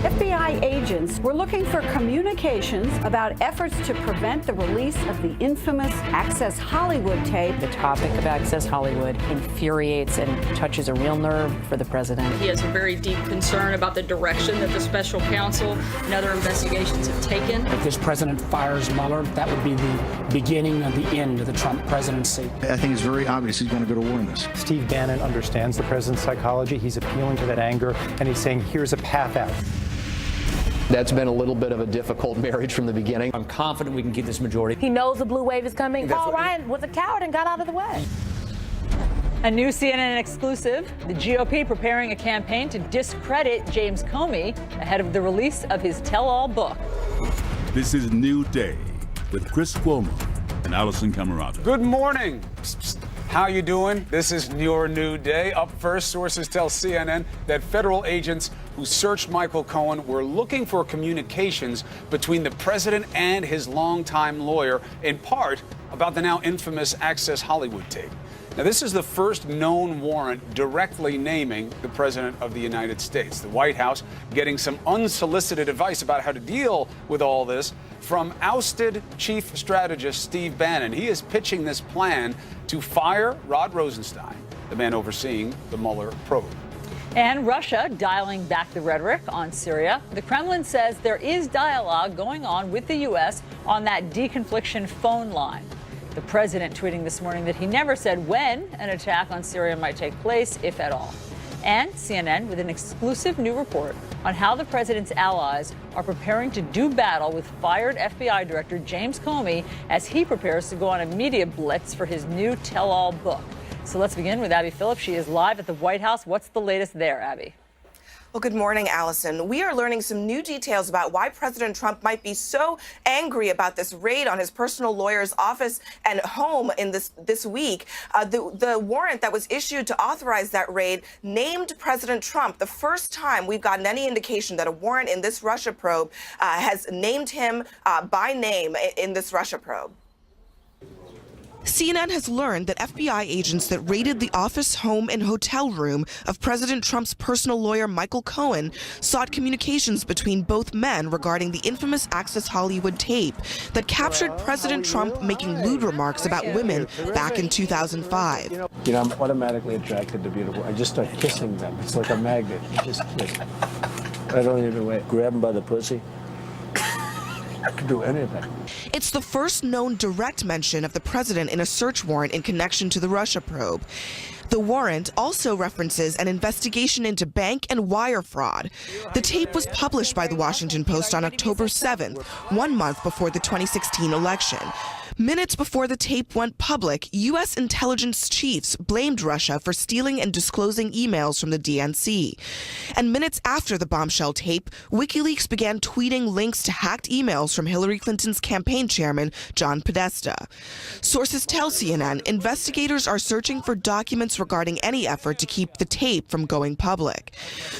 FBI agents were looking for communications about efforts to prevent the release of the infamous Access Hollywood tape. The topic of Access Hollywood infuriates and touches a real nerve for the president. He has a very deep concern about the direction that the special counsel and other investigations have taken. If this president fires Mueller, that would be the beginning of the end of the Trump presidency. I think it's very obvious he's going to go to war in this. Steve Bannon understands the president's psychology. He's appealing to that anger, and he's saying, here's a path out. That's been a little bit of a difficult marriage from the beginning. I'm confident we can keep this majority. He knows the blue wave is coming. Paul Ryan was a coward and got out of the way. A new CNN exclusive, the GOP preparing a campaign to discredit James Comey ahead of the release of his tell-all book. This is New Day with Chris Cuomo and Allison Camerata. Good morning. Psst, psst. How you doing? This is your New Day. Up first, sources tell CNN that federal agents who searched Michael Cohen were looking for communications between the president and his longtime lawyer, in part about the now infamous Access Hollywood tape. Now, this is the first known warrant directly naming the President of the United States. The White House getting some unsolicited advice about how to deal with all this from ousted Chief Strategist Steve Bannon. He is pitching this plan to fire Rod Rosenstein, the man overseeing the Mueller probe. And Russia dialing back the rhetoric on Syria. The Kremlin says there is dialogue going on with the U.S. on that deconfliction phone line. The president tweeting this morning that he never said when an attack on Syria might take place, if at all. And CNN with an exclusive new report on how the president's allies are preparing to do battle with fired FBI Director James Comey as he prepares to go on a media blitz for his new tell-all book. So let's begin with Abby Phillips. She is live at the White House. What's the latest there, Abby? Well, good morning, Allison. We are learning some new details about why President Trump might be so angry about this raid on his personal lawyer's office and home in this week. The warrant that was issued to authorize that raid named President Trump. The first time we've gotten any indication that a warrant in this Russia probe has named him by name in this Russia probe. CNN has learned that FBI agents that raided the office, home, and hotel room of President Trump's personal lawyer Michael Cohen sought communications between both men regarding the infamous Access Hollywood tape that captured President Trump making lewd remarks about women back in 2005. You know, I'm automatically attracted to beautiful. I just start kissing them. It's like a magnet. You just kiss. I don't even wait. Grab them by the pussy. I could do anything. It's the first known direct mention of the president in a search warrant in connection to the Russia probe. The warrant also references an investigation into bank and wire fraud. The tape was published by the Washington Post on October 7th, 1 month before the 2016 election. Minutes before the tape went public, U.S. intelligence chiefs blamed Russia for stealing and disclosing emails from the DNC. And minutes after the bombshell tape, WikiLeaks began tweeting links to hacked emails from Hillary Clinton's campaign chairman, John Podesta. Sources tell CNN investigators are searching for documents regarding any effort to keep the tape from going public.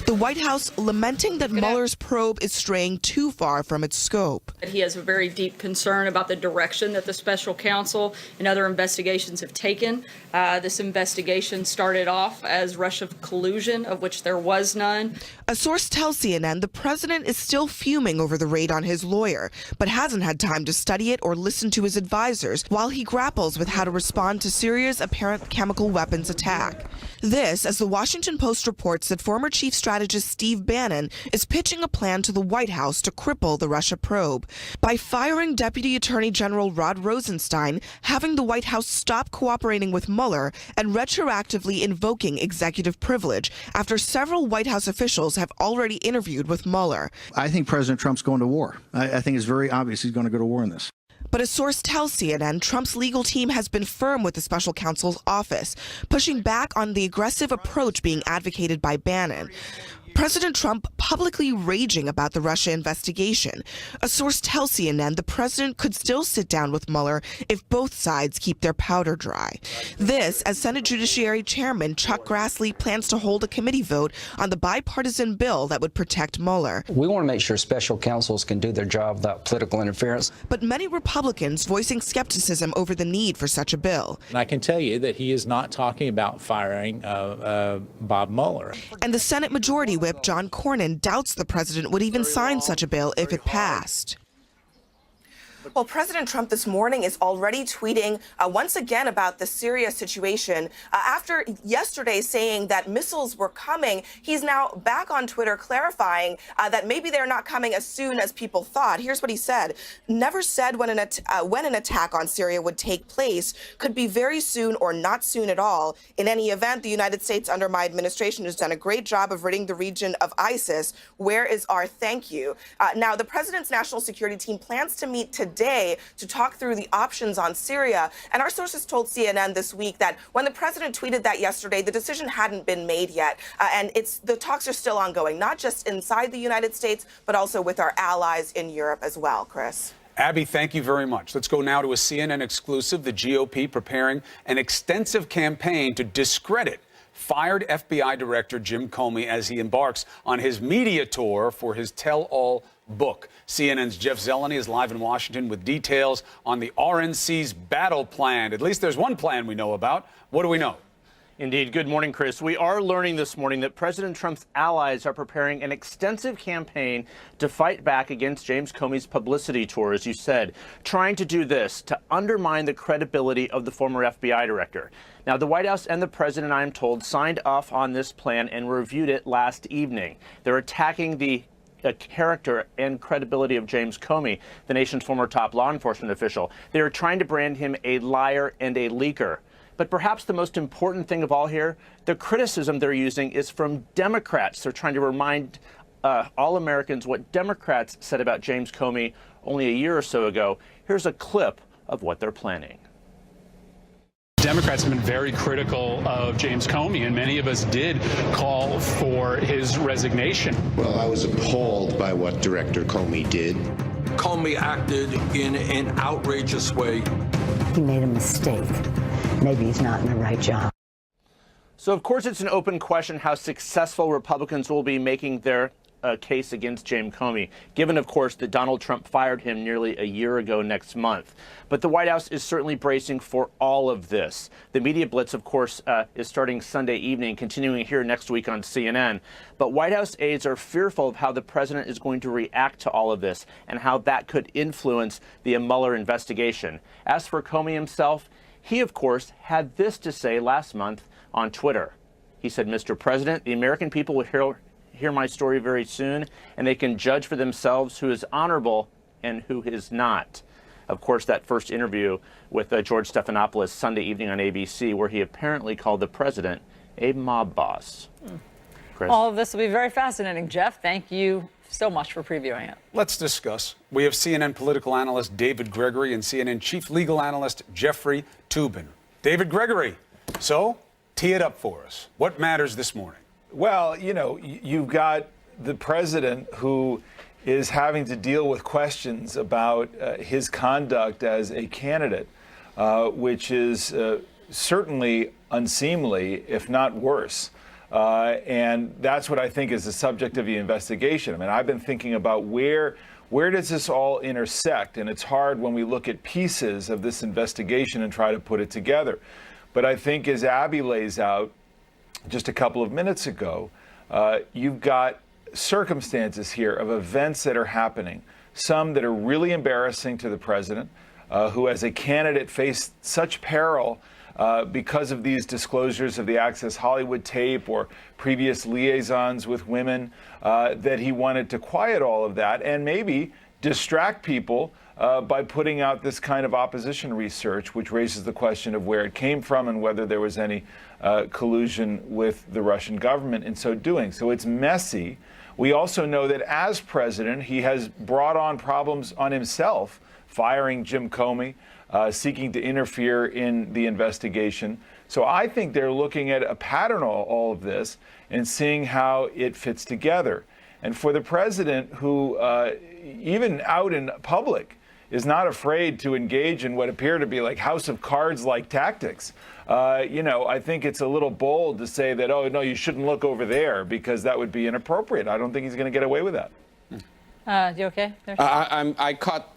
The White House lamenting that Mueller's probe is straying too far from its scope. He has a very deep concern about the direction that the special counsel and other investigations have taken. This investigation started off as Russia collusion, of which there was none. A source tells CNN the president is still fuming over the raid on his lawyer, but hasn't had time to study it or listen to his advisors while he grapples with how to respond to Syria's apparent chemical weapons attack. This, as the Washington Post reports that former chief strategist Steve Bannon is pitching a plan to the White House to cripple the Russia probe by firing Deputy Attorney General Rod Rosenstein, having the White House stop cooperating with Mueller, and retroactively invoking executive privilege after several White House officials have already interviewed with Mueller. I think President Trump's going to war. I think it's very obvious he's going to go to war in this. But a source tells CNN Trump's legal team has been firm with the special counsel's office, pushing back on the aggressive approach being advocated by Bannon. President Trump publicly raging about the Russia investigation. A source tells CNN the president could still sit down with Mueller if both sides keep their powder dry. This, as Senate Judiciary Chairman Chuck Grassley plans to hold a committee vote on the bipartisan bill that would protect Mueller. We want to make sure special counsels can do their job without political interference. But many Republicans voicing skepticism over the need for such a bill. And I can tell you that he is not talking about firing Bob Mueller. And the Senate Majority Whip John Cornyn doubts the president would even sign such a bill if it passed. Well, President Trump this morning is already tweeting once again about the Syria situation. After yesterday saying that missiles were coming, he's now back on Twitter clarifying that maybe they're not coming as soon as people thought. Here's what he said. Never said when an attack on Syria would take place. Could be very soon or not soon at all. In any event, the United States under my administration has done a great job of ridding the region of ISIS. Where is our thank you? Now, the president's national security team plans to meet today to talk through the options on Syria. And our sources told CNN this week that when the president tweeted that yesterday, the decision hadn't been made yet. And the talks are still ongoing, not just inside the United States, but also with our allies in Europe as well. Chris. Abby, thank you very much. Let's go now to a CNN exclusive. The GOP preparing an extensive campaign to discredit fired FBI Director Jim Comey as he embarks on his media tour for his tell-all book. CNN's Jeff Zeleny is live in Washington with details on the RNC's battle plan. At least there's one plan we know about. What do we know? Indeed. Good morning, Chris. We are learning this morning that President Trump's allies are preparing an extensive campaign to fight back against James Comey's publicity tour, as you said, trying to do this to undermine the credibility of the former FBI director. Now, the White House and the president, I am told, signed off on this plan and reviewed it last evening. They're attacking the character and credibility of James Comey, the nation's former top law enforcement official. They are trying to brand him a liar and a leaker. But perhaps the most important thing of all here, the criticism they're using is from Democrats. They're trying to remind all Americans what Democrats said about James Comey only a year or so ago. Here's a clip of what they're planning. Democrats have been very critical of James Comey, and many of us did call for his resignation. Well, I was appalled by what Director Comey did. Comey acted in an outrageous way. He made a mistake. Maybe he's not in the right job. So, of course, it's an open question how successful Republicans will be making their case against James Comey, given, of course, that Donald Trump fired him nearly a year ago next month. But the White House is certainly bracing for all of this. The media blitz, of course, is starting Sunday evening, continuing here next week on CNN. But White House aides are fearful of how the president is going to react to all of this and how that could influence the Mueller investigation. As for Comey himself, he, of course, had this to say last month on Twitter. He said, "Mr. President, the American people will hear my story very soon, and they can judge for themselves who is honorable and who is not." Of course, that first interview with George Stephanopoulos Sunday evening on ABC, where he apparently called the president a mob boss. Chris? All of this will be very fascinating. Jeff, thank you so much for previewing it. Let's discuss. We have CNN political analyst David Gregory and CNN chief legal analyst Jeffrey Toobin. David Gregory, so tee it up for us. What matters this morning? Well, you know, you've got the president who is having to deal with questions about his conduct as a candidate, which is certainly unseemly, if not worse. And that's what I think is the subject of the investigation. I mean, I've been thinking about where does this all intersect? And it's hard when we look at pieces of this investigation and try to put it together. But I think as Abby lays out just a couple of minutes ago, you've got circumstances here of events that are happening, some that are really embarrassing to the president, who as a candidate faced such peril because of these disclosures of the Access Hollywood tape or previous liaisons with women, that he wanted to quiet all of that and maybe distract people by putting out this kind of opposition research, which raises the question of where it came from and whether there was any collusion with the Russian government in so doing. So it's messy. We also know that as president, he has brought on problems on himself, firing Jim Comey, seeking to interfere in the investigation. So I think they're looking at a pattern of all of this and seeing how it fits together. And for the president, who even out in public is not afraid to engage in what appear to be like House of Cards-like tactics, I think it's a little bold to say that, oh, no, you shouldn't look over there, because that would be inappropriate. I don't think he's going to get away with that. You okay? I caught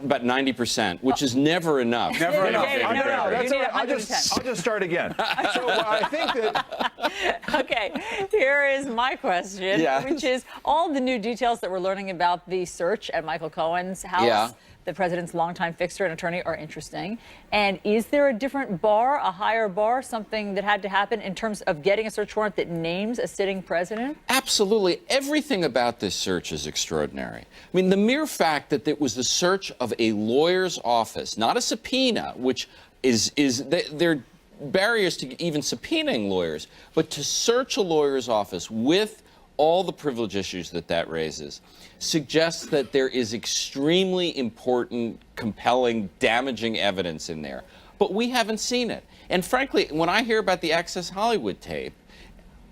about 90%, which is never enough. Never enough. No, That's all right. I'll just start again. So I think that. Okay, here is my question, which is all the new details that we're learning about the search at Michael Cohen's house. The president's longtime fixer and attorney are interesting. And is there a different bar, a higher bar, something that had to happen in terms of getting a search warrant that names a sitting president? Absolutely. Everything about this search is extraordinary. I mean, the mere fact that it was the search of a lawyer's office, not a subpoena, which there are barriers to even subpoenaing lawyers, but to search a lawyer's office with all the privilege issues that raises suggests that there is extremely important, compelling, damaging evidence in there. But we haven't seen it. And frankly, when I hear about the Access Hollywood tape,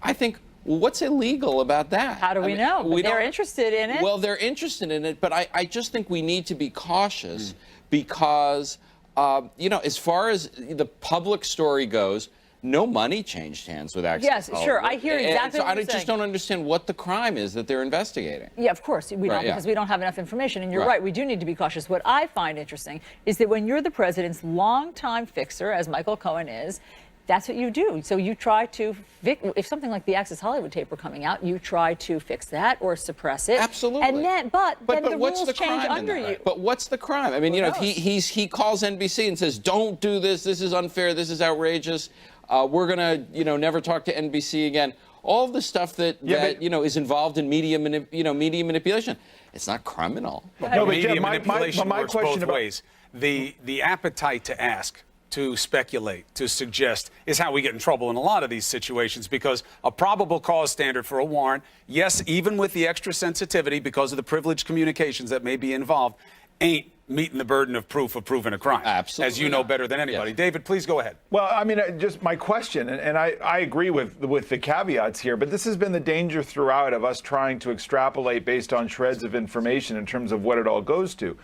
I think, well, what's illegal about that? How do we know? But they're interested in it. Well, they're interested in it, but I just think we need to be cautious because, as far as the public story goes, no money changed hands with Access Hollywood. Yes, sure. I hear exactly what you're saying. I just don't understand what the crime is that they're investigating. Yeah, of course. We don't, because we don't have enough information. And you're right, we do need to be cautious. What I find interesting is that when you're the president's longtime fixer, as Michael Cohen is, that's what you do. So you try to if something like the Access Hollywood tape were coming out, you try to fix that or suppress it. Absolutely. And then, but then the what's rules the change crime under you. But what's the crime? I mean, if he calls NBC and says, "Don't do this. This is unfair. This is outrageous. We're gonna, never talk to NBC again." All of the stuff that is involved in media manipulation. It's not criminal. No, but media manipulation works both ways. The appetite to ask, to speculate, to suggest is how we get in trouble in a lot of these situations, because a probable cause standard for a warrant, yes, even with the extra sensitivity because of the privileged communications that may be involved, ain't meeting the burden of proof of proving a crime. Absolutely. As you know better than anybody. Yes. David, please go ahead. Well, I mean, just my question, and I agree with the caveats here, but this has been the danger throughout of us trying to extrapolate based on shreds of information in terms of what it all goes to.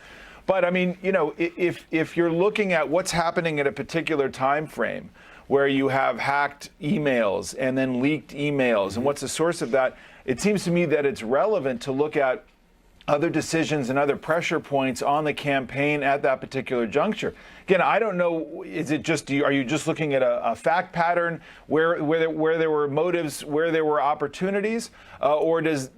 But I mean, if you're looking at what's happening at a particular time frame where you have hacked emails and then leaked emails, and what's the source of that, it seems to me that it's relevant to look at other decisions and other pressure points on the campaign at that particular juncture. Again, I don't know, are you just looking at a fact pattern where there were motives, where there were opportunities, or does,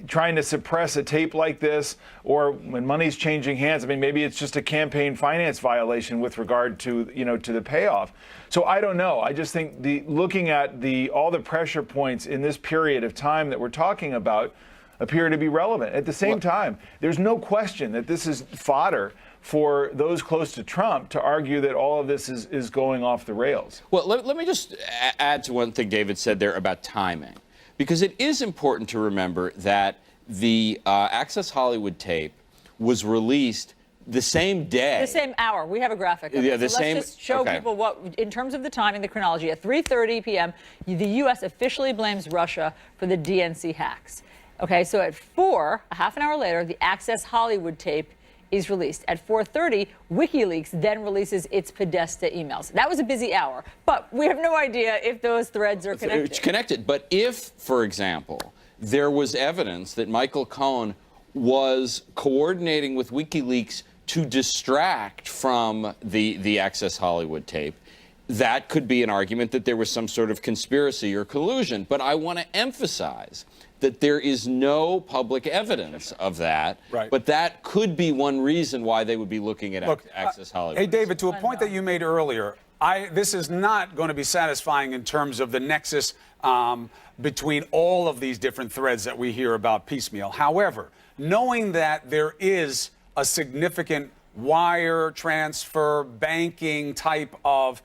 trying to suppress a tape like this, or when money's changing hands, I mean, maybe it's just a campaign finance violation with regard to, to the payoff. So I don't know. I just think looking at all the pressure points in this period of time that we're talking about appear to be relevant. At the same time, there's no question that this is fodder for those close to Trump to argue that all of this is going off the rails. Well, let me just add to one thing David said there about timing, because it is important to remember that the Access Hollywood tape was released the same day. The same hour. We have a graphic. Yeah, the so same. Let's just show people what, in terms of the timing, the chronology. At 3:30 p.m., the U.S. officially blames Russia for the DNC hacks. Okay, so at 4, a half an hour later, the Access Hollywood tape is released. At 4:30, WikiLeaks then releases its Podesta emails. That was a busy hour, but we have no idea if those threads are connected. It's connected, but if, for example, there was evidence that Michael Cohen was coordinating with WikiLeaks to distract from the Access Hollywood tape, that could be an argument that there was some sort of conspiracy or collusion. But I want to emphasize that there is no public evidence of that. Right. But that could be one reason why they would be looking at Access Hollywood. Hey, David, to a point that you made earlier, this is not going to be satisfying in terms of the nexus between all of these different threads that we hear about piecemeal. However, knowing that there is a significant wire transfer, banking type of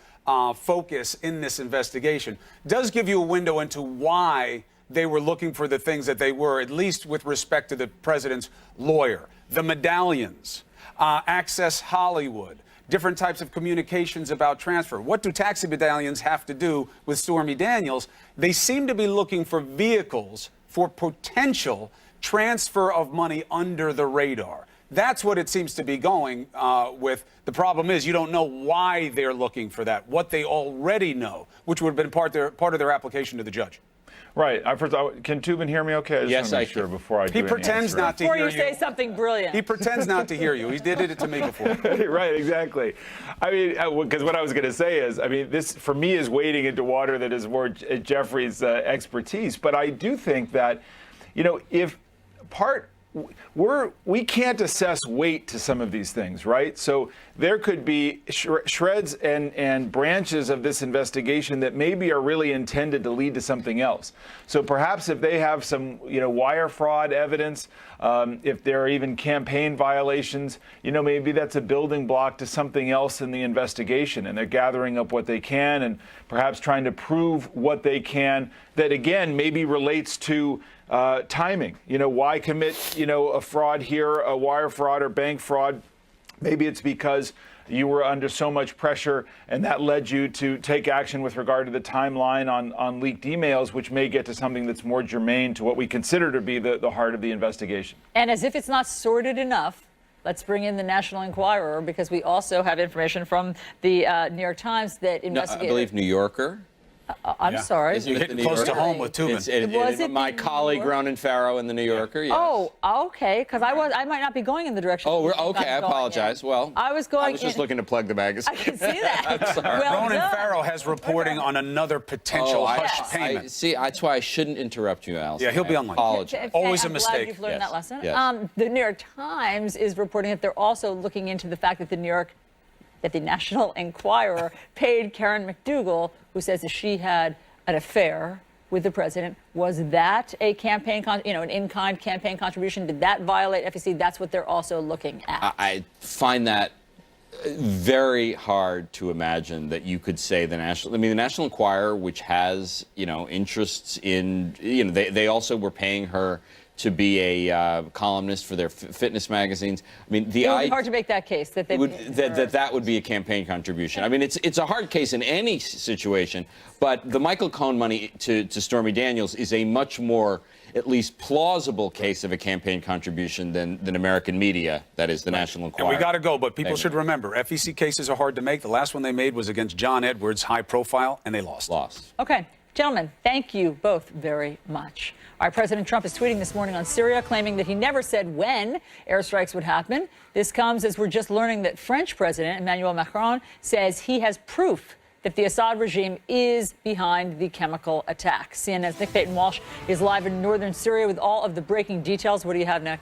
focus in this investigation does give you a window into why they were looking for the things that they were, at least with respect to the president's lawyer, the medallions, Access Hollywood. different types of communications about transfer. What do taxi medallions have to do with Stormy Daniels? They seem to be looking for vehicles for potential transfer of money under the radar. That's what it seems to be going with. The problem is you don't know why they're looking for that, what they already know, which would have been part of their application to the judge. Right. Can Tubin hear me okay? I just yes, want to make sure before I do He pretends not to Before hear you say something brilliant. He pretends not to hear you. He did it to me before. Right, exactly. I mean, because what I was going to say is, I mean, this for me is wading into water that is more Jeffrey's expertise. But I do think that, you know, we can't assess weight to some of these things, right? So there could be shreds and branches of this investigation that maybe are really intended to lead to something else. So perhaps if they have some, you know, wire fraud evidence, if there are even campaign violations, you know, maybe that's a building block to something else in the investigation, and they're gathering up what they can and perhaps trying to prove what they can that, again, maybe relates to timing. You know, why commit, you know, a fraud here, a wire fraud or bank fraud? Maybe it's because you were under so much pressure and that led you to take action with regard to the timeline on leaked emails, which may get to something that's more germane to what we consider to be the heart of the investigation. And as if it's not sorted enough, let's bring in the National Enquirer, because we also have information from the New York Times that investigated. I believe New Yorker. I'm sorry. Isn't it the New Close Yorker? to home with Tubin. Was it my colleague Ronan Farrow in the New Yorker? Yes. Oh, okay. Because I might not be going in the direction. Oh, okay. I apologize. Well, I was going. I was just looking to plug the magazine. I can see that. Well Ronan Farrow has reporting on another potential hush payment. See, that's why I shouldn't interrupt you, Alison. Yeah, he'll be online. Apologize. Always a I'm mistake. glad you've learned that lesson. Yes. The New York Times is reporting that they're also looking into the fact that the National Enquirer paid Karen McDougal, who says that she had an affair with the president. Was that a campaign, an in-kind campaign contribution? Did that violate FEC? That's what they're also looking at. I find that very hard to imagine that you could say the National Enquirer, which has, interests in, they also were paying her to be a columnist for their fitness magazines. I mean, it would be hard to make that case that that would be a campaign contribution. I mean, it's a hard case in any situation, but the Michael Cohen money to Stormy Daniels is a much more, at least plausible case of a campaign contribution than American media, that is the National Enquirer. And we got to go, but people should remember, FEC cases are hard to make. The last one they made was against John Edwards, high profile, and they lost. Okay. Gentlemen, thank you both very much. Our President Trump is tweeting this morning on Syria, claiming that he never said when airstrikes would happen. This comes as we're just learning that French President Emmanuel Macron says he has proof that the Assad regime is behind the chemical attack. CNN's Nick Payton-Walsh is live in northern Syria with all of the breaking details. What do you have, Nick?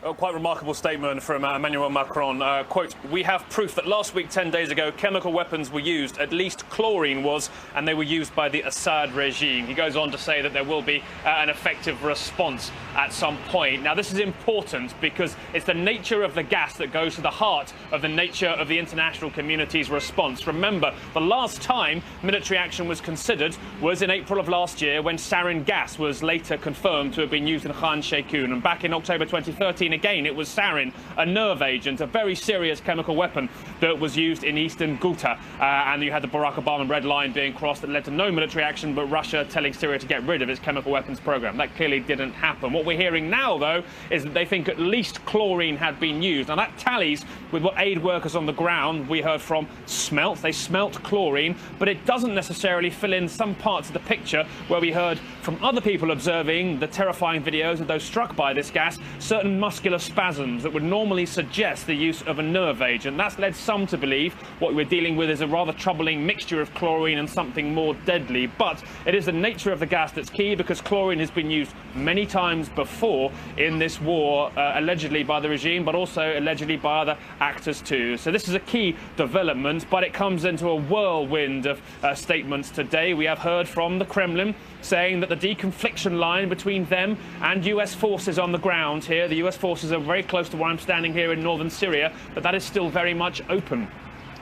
Quite remarkable statement from Emmanuel Macron. Quote, "We have proof that last week, 10 days ago, chemical weapons were used. At least chlorine was, and they were used by the Assad regime." He goes on to say that there will be an effective response at some point. Now, this is important because it's the nature of the gas that goes to the heart of the nature of the international community's response. Remember, the last time military action was considered was in April of last year, when sarin gas was later confirmed to have been used in Khan Sheikhoun. And back in October 2013, again, it was sarin, a nerve agent, a very serious chemical weapon that was used in eastern Ghouta. And you had the Barack Obama red line being crossed that led to no military action, but Russia telling Syria to get rid of its chemical weapons program. That clearly didn't happen. What we're hearing now, though, is that they think at least chlorine had been used. Now, that tallies with what aid workers on the ground we heard from smelt. They smelt chlorine, but it doesn't necessarily fill in some parts of the picture where we heard from other people observing the terrifying videos of those struck by this gas, certain muscular spasms that would normally suggest the use of a nerve agent. That's led some to believe what we're dealing with is a rather troubling mixture of chlorine and something more deadly. But it is the nature of the gas that's key, because chlorine has been used many times before in this war, allegedly by the regime, but also allegedly by other actors too. So this is a key development, but it comes into a whirlwind of statements today. We have heard from the Kremlin saying that the deconfliction line between them and US forces on the ground here, the US forces are very close to where I'm standing here in northern Syria, but that is still very much open.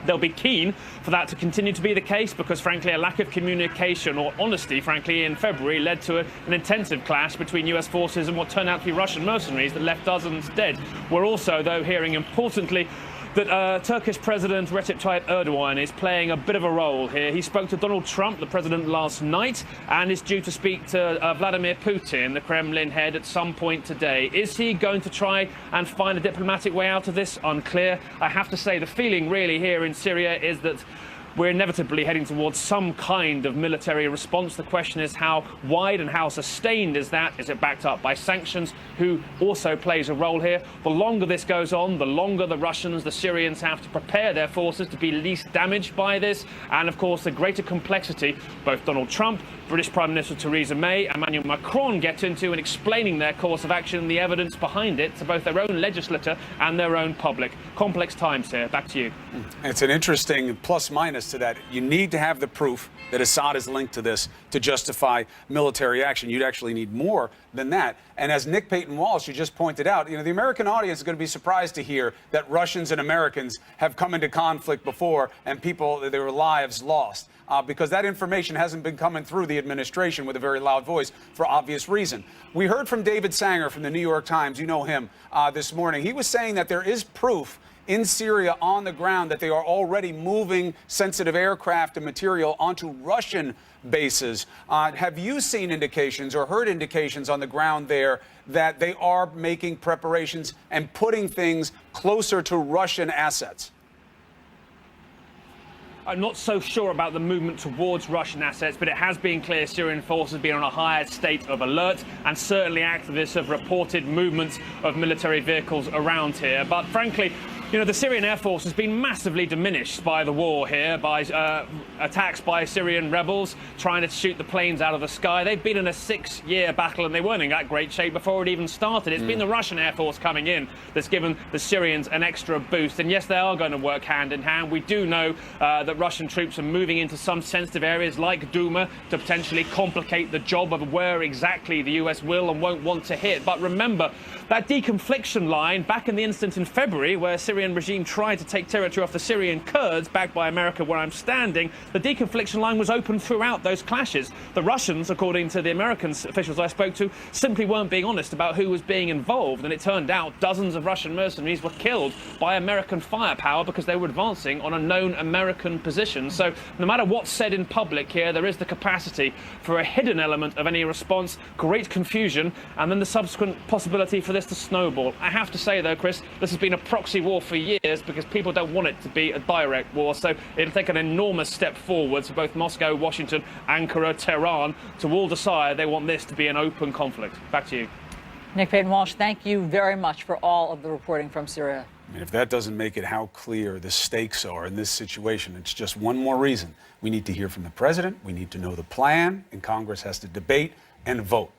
They'll be keen for that to continue to be the case because, frankly, a lack of communication or honesty, frankly, in February led to an intensive clash between US forces and what turned out to be Russian mercenaries that left dozens dead. We're also, though, hearing importantly that Turkish President Recep Tayyip Erdogan is playing a bit of a role here. He spoke to Donald Trump, the president, last night and is due to speak to Vladimir Putin, the Kremlin head, at some point today. Is he going to try and find a diplomatic way out of this? Unclear. I have to say the feeling really here in Syria is that we're inevitably heading towards some kind of military response. The question is how wide and how sustained is that? Is it backed up by sanctions? Who also plays a role here? The longer this goes on, the longer the Russians, the Syrians have to prepare their forces to be least damaged by this. And of course, the greater complexity both Donald Trump, British Prime Minister Theresa May, Emmanuel Macron get into in explaining their course of action and the evidence behind it to both their own legislature and their own public. Complex times here. Back to you. It's an interesting plus minus to that. You need to have the proof that Assad is linked to this to justify military action. You'd actually need more than that. And as Nick Payton-Walsh, you just pointed out, the American audience is going to be surprised to hear that Russians and Americans have come into conflict before and their lives lost. Because that information hasn't been coming through the administration with a very loud voice for obvious reason. We heard from David Stanger from the New York Times, you know him, this morning. He was saying that there is proof in Syria on the ground that they are already moving sensitive aircraft and material onto Russian bases. Have you seen indications or heard indications on the ground there that they are making preparations and putting things closer to Russian assets? I'm not so sure about the movement towards Russian assets, but it has been clear Syrian forces have been on a higher state of alert, and certainly activists have reported movements of military vehicles around here. But frankly, the Syrian Air Force has been massively diminished by the war here, by attacks by Syrian rebels trying to shoot the planes out of the sky. They've been in a 6-year battle and they weren't in that great shape before it even started. It's been the Russian Air Force coming in that's given the Syrians an extra boost. And yes, they are going to work hand in hand. We do know that Russian troops are moving into some sensitive areas like Duma to potentially complicate the job of where exactly the US will and won't want to hit. But remember, that deconfliction line back in the instance in February where Syrian regime tried to take territory off the Syrian Kurds, backed by America where I'm standing, the deconfliction line was open throughout those clashes. The Russians, according to the American officials I spoke to, simply weren't being honest about who was being involved, and it turned out dozens of Russian mercenaries were killed by American firepower because they were advancing on a known American position. So no matter what's said in public here, there is the capacity for a hidden element of any response, great confusion, and then the subsequent possibility for this to snowball. I have to say, though, Chris, this has been a proxy war for years because people don't want it to be a direct war. So it'll take an enormous step forwards for both Moscow, Washington, Ankara, Tehran to all decide they want this to be an open conflict. Back to you. Nick Payton-Walsh, thank you very much for all of the reporting from Syria. And if that doesn't make it how clear the stakes are in this situation, it's just one more reason. We need to hear from the president. We need to know the plan, and Congress has to debate and vote.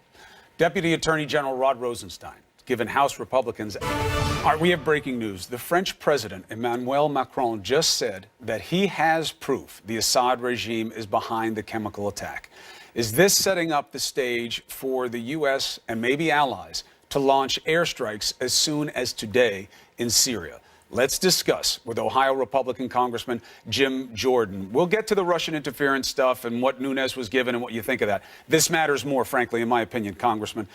Deputy Attorney General Rod Rosenstein, given House Republicans. All right, we have breaking news. The French president, Emmanuel Macron, just said that he has proof the Assad regime is behind the chemical attack. Is this setting up the stage for the U.S. and maybe allies to launch airstrikes as soon as today in Syria? Let's discuss with Ohio Republican Congressman Jim Jordan. We'll get to the Russian interference stuff and what Nunes was given and what you think of that. This matters more, frankly, in my opinion, Congressman.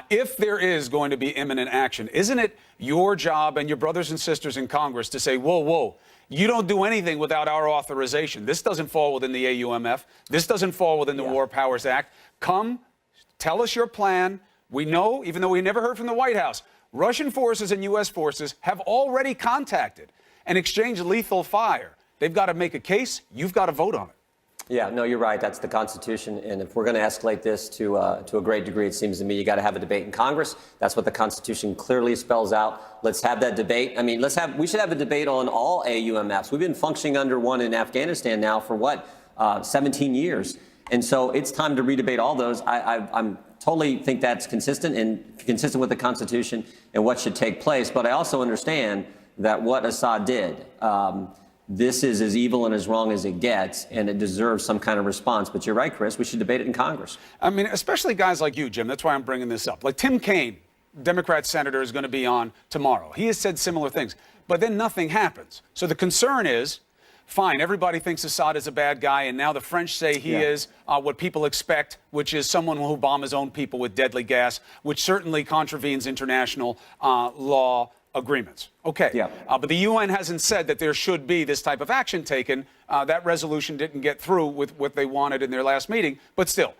If there is going to be imminent action, isn't it your job and your brothers and sisters in Congress to say, whoa, whoa, you don't do anything without our authorization. This doesn't fall within the AUMF. This doesn't fall within the War Powers Act. Come, tell us your plan. We know, even though we never heard from the White House, Russian forces and U.S. forces have already contacted and exchanged lethal fire. They've got to make a case. You've got to vote on it. Yeah, no, you're right. That's the Constitution. And if we're going to escalate this to a great degree, it seems to me you got to have a debate in Congress. That's what the Constitution clearly spells out. Let's have that debate. I mean, we should have a debate on all AUMFs. We've been functioning under one in Afghanistan now for 17 years. And so it's time to redebate all those. I'm totally think that's consistent with the Constitution and what should take place. But I also understand that what Assad did, this is as evil and as wrong as it gets, and it deserves some kind of response. But you're right, Chris, we should debate it in Congress. I mean, especially guys like you, Jim. That's why I'm bringing this up. Like Tim Kaine, Democrat senator, is going to be on tomorrow. He has said similar things, but then nothing happens. So the concern is, fine, everybody thinks Assad is a bad guy, and now the French say he is what people expect, which is someone who will bomb his own people with deadly gas, which certainly contravenes international law agreements. Okay. But the UN hasn't said that there should be this type of action taken. That resolution didn't get through with what they wanted in their last meeting, but still.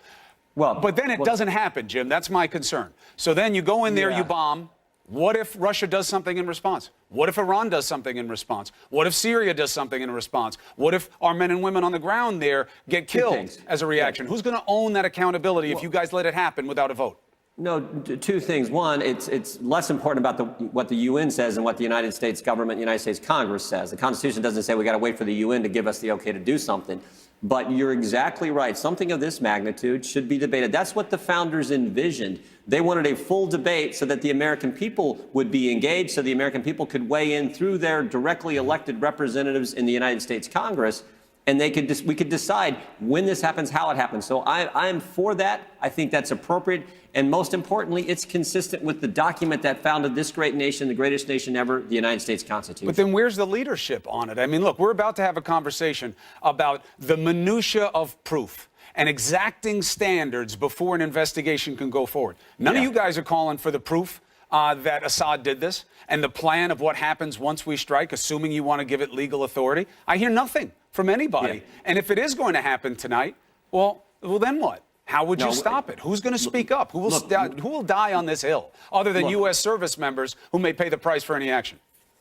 But then it doesn't happen, Jim. That's my concern. So then you go in there, you bomb. What if Russia does something in response? What if Iran does something in response? What if Syria does something in response? What if our men and women on the ground there get killed as a reaction? Who's going to own that accountability if you guys let it happen without a vote? No, two things. One, it's less important about what the UN says and what the United States government, United States Congress says. The Constitution doesn't say we got to wait for the UN to give us the okay to do something. But you're exactly right. Something of this magnitude should be debated. That's what the founders envisioned. They wanted a full debate so that the American people would be engaged, so the American people could weigh in through their directly elected representatives in the United States Congress, and we could decide when this happens, how it happens. So I'm for that. I think that's appropriate. And most importantly, it's consistent with the document that founded this great nation, the greatest nation ever, the United States Constitution. But then where's the leadership on it? I mean, look, we're about to have a conversation about the minutia of proof and exacting standards before an investigation can go forward. None of you guys are calling for the proof that Assad did this and the plan of what happens once we strike, assuming you want to give it legal authority. I hear nothing from anybody. And if it is going to happen tonight, well, then what? How would you stop it? Who's going to speak up? Who will die on this hill other than U.S. service members who may pay the price for any action?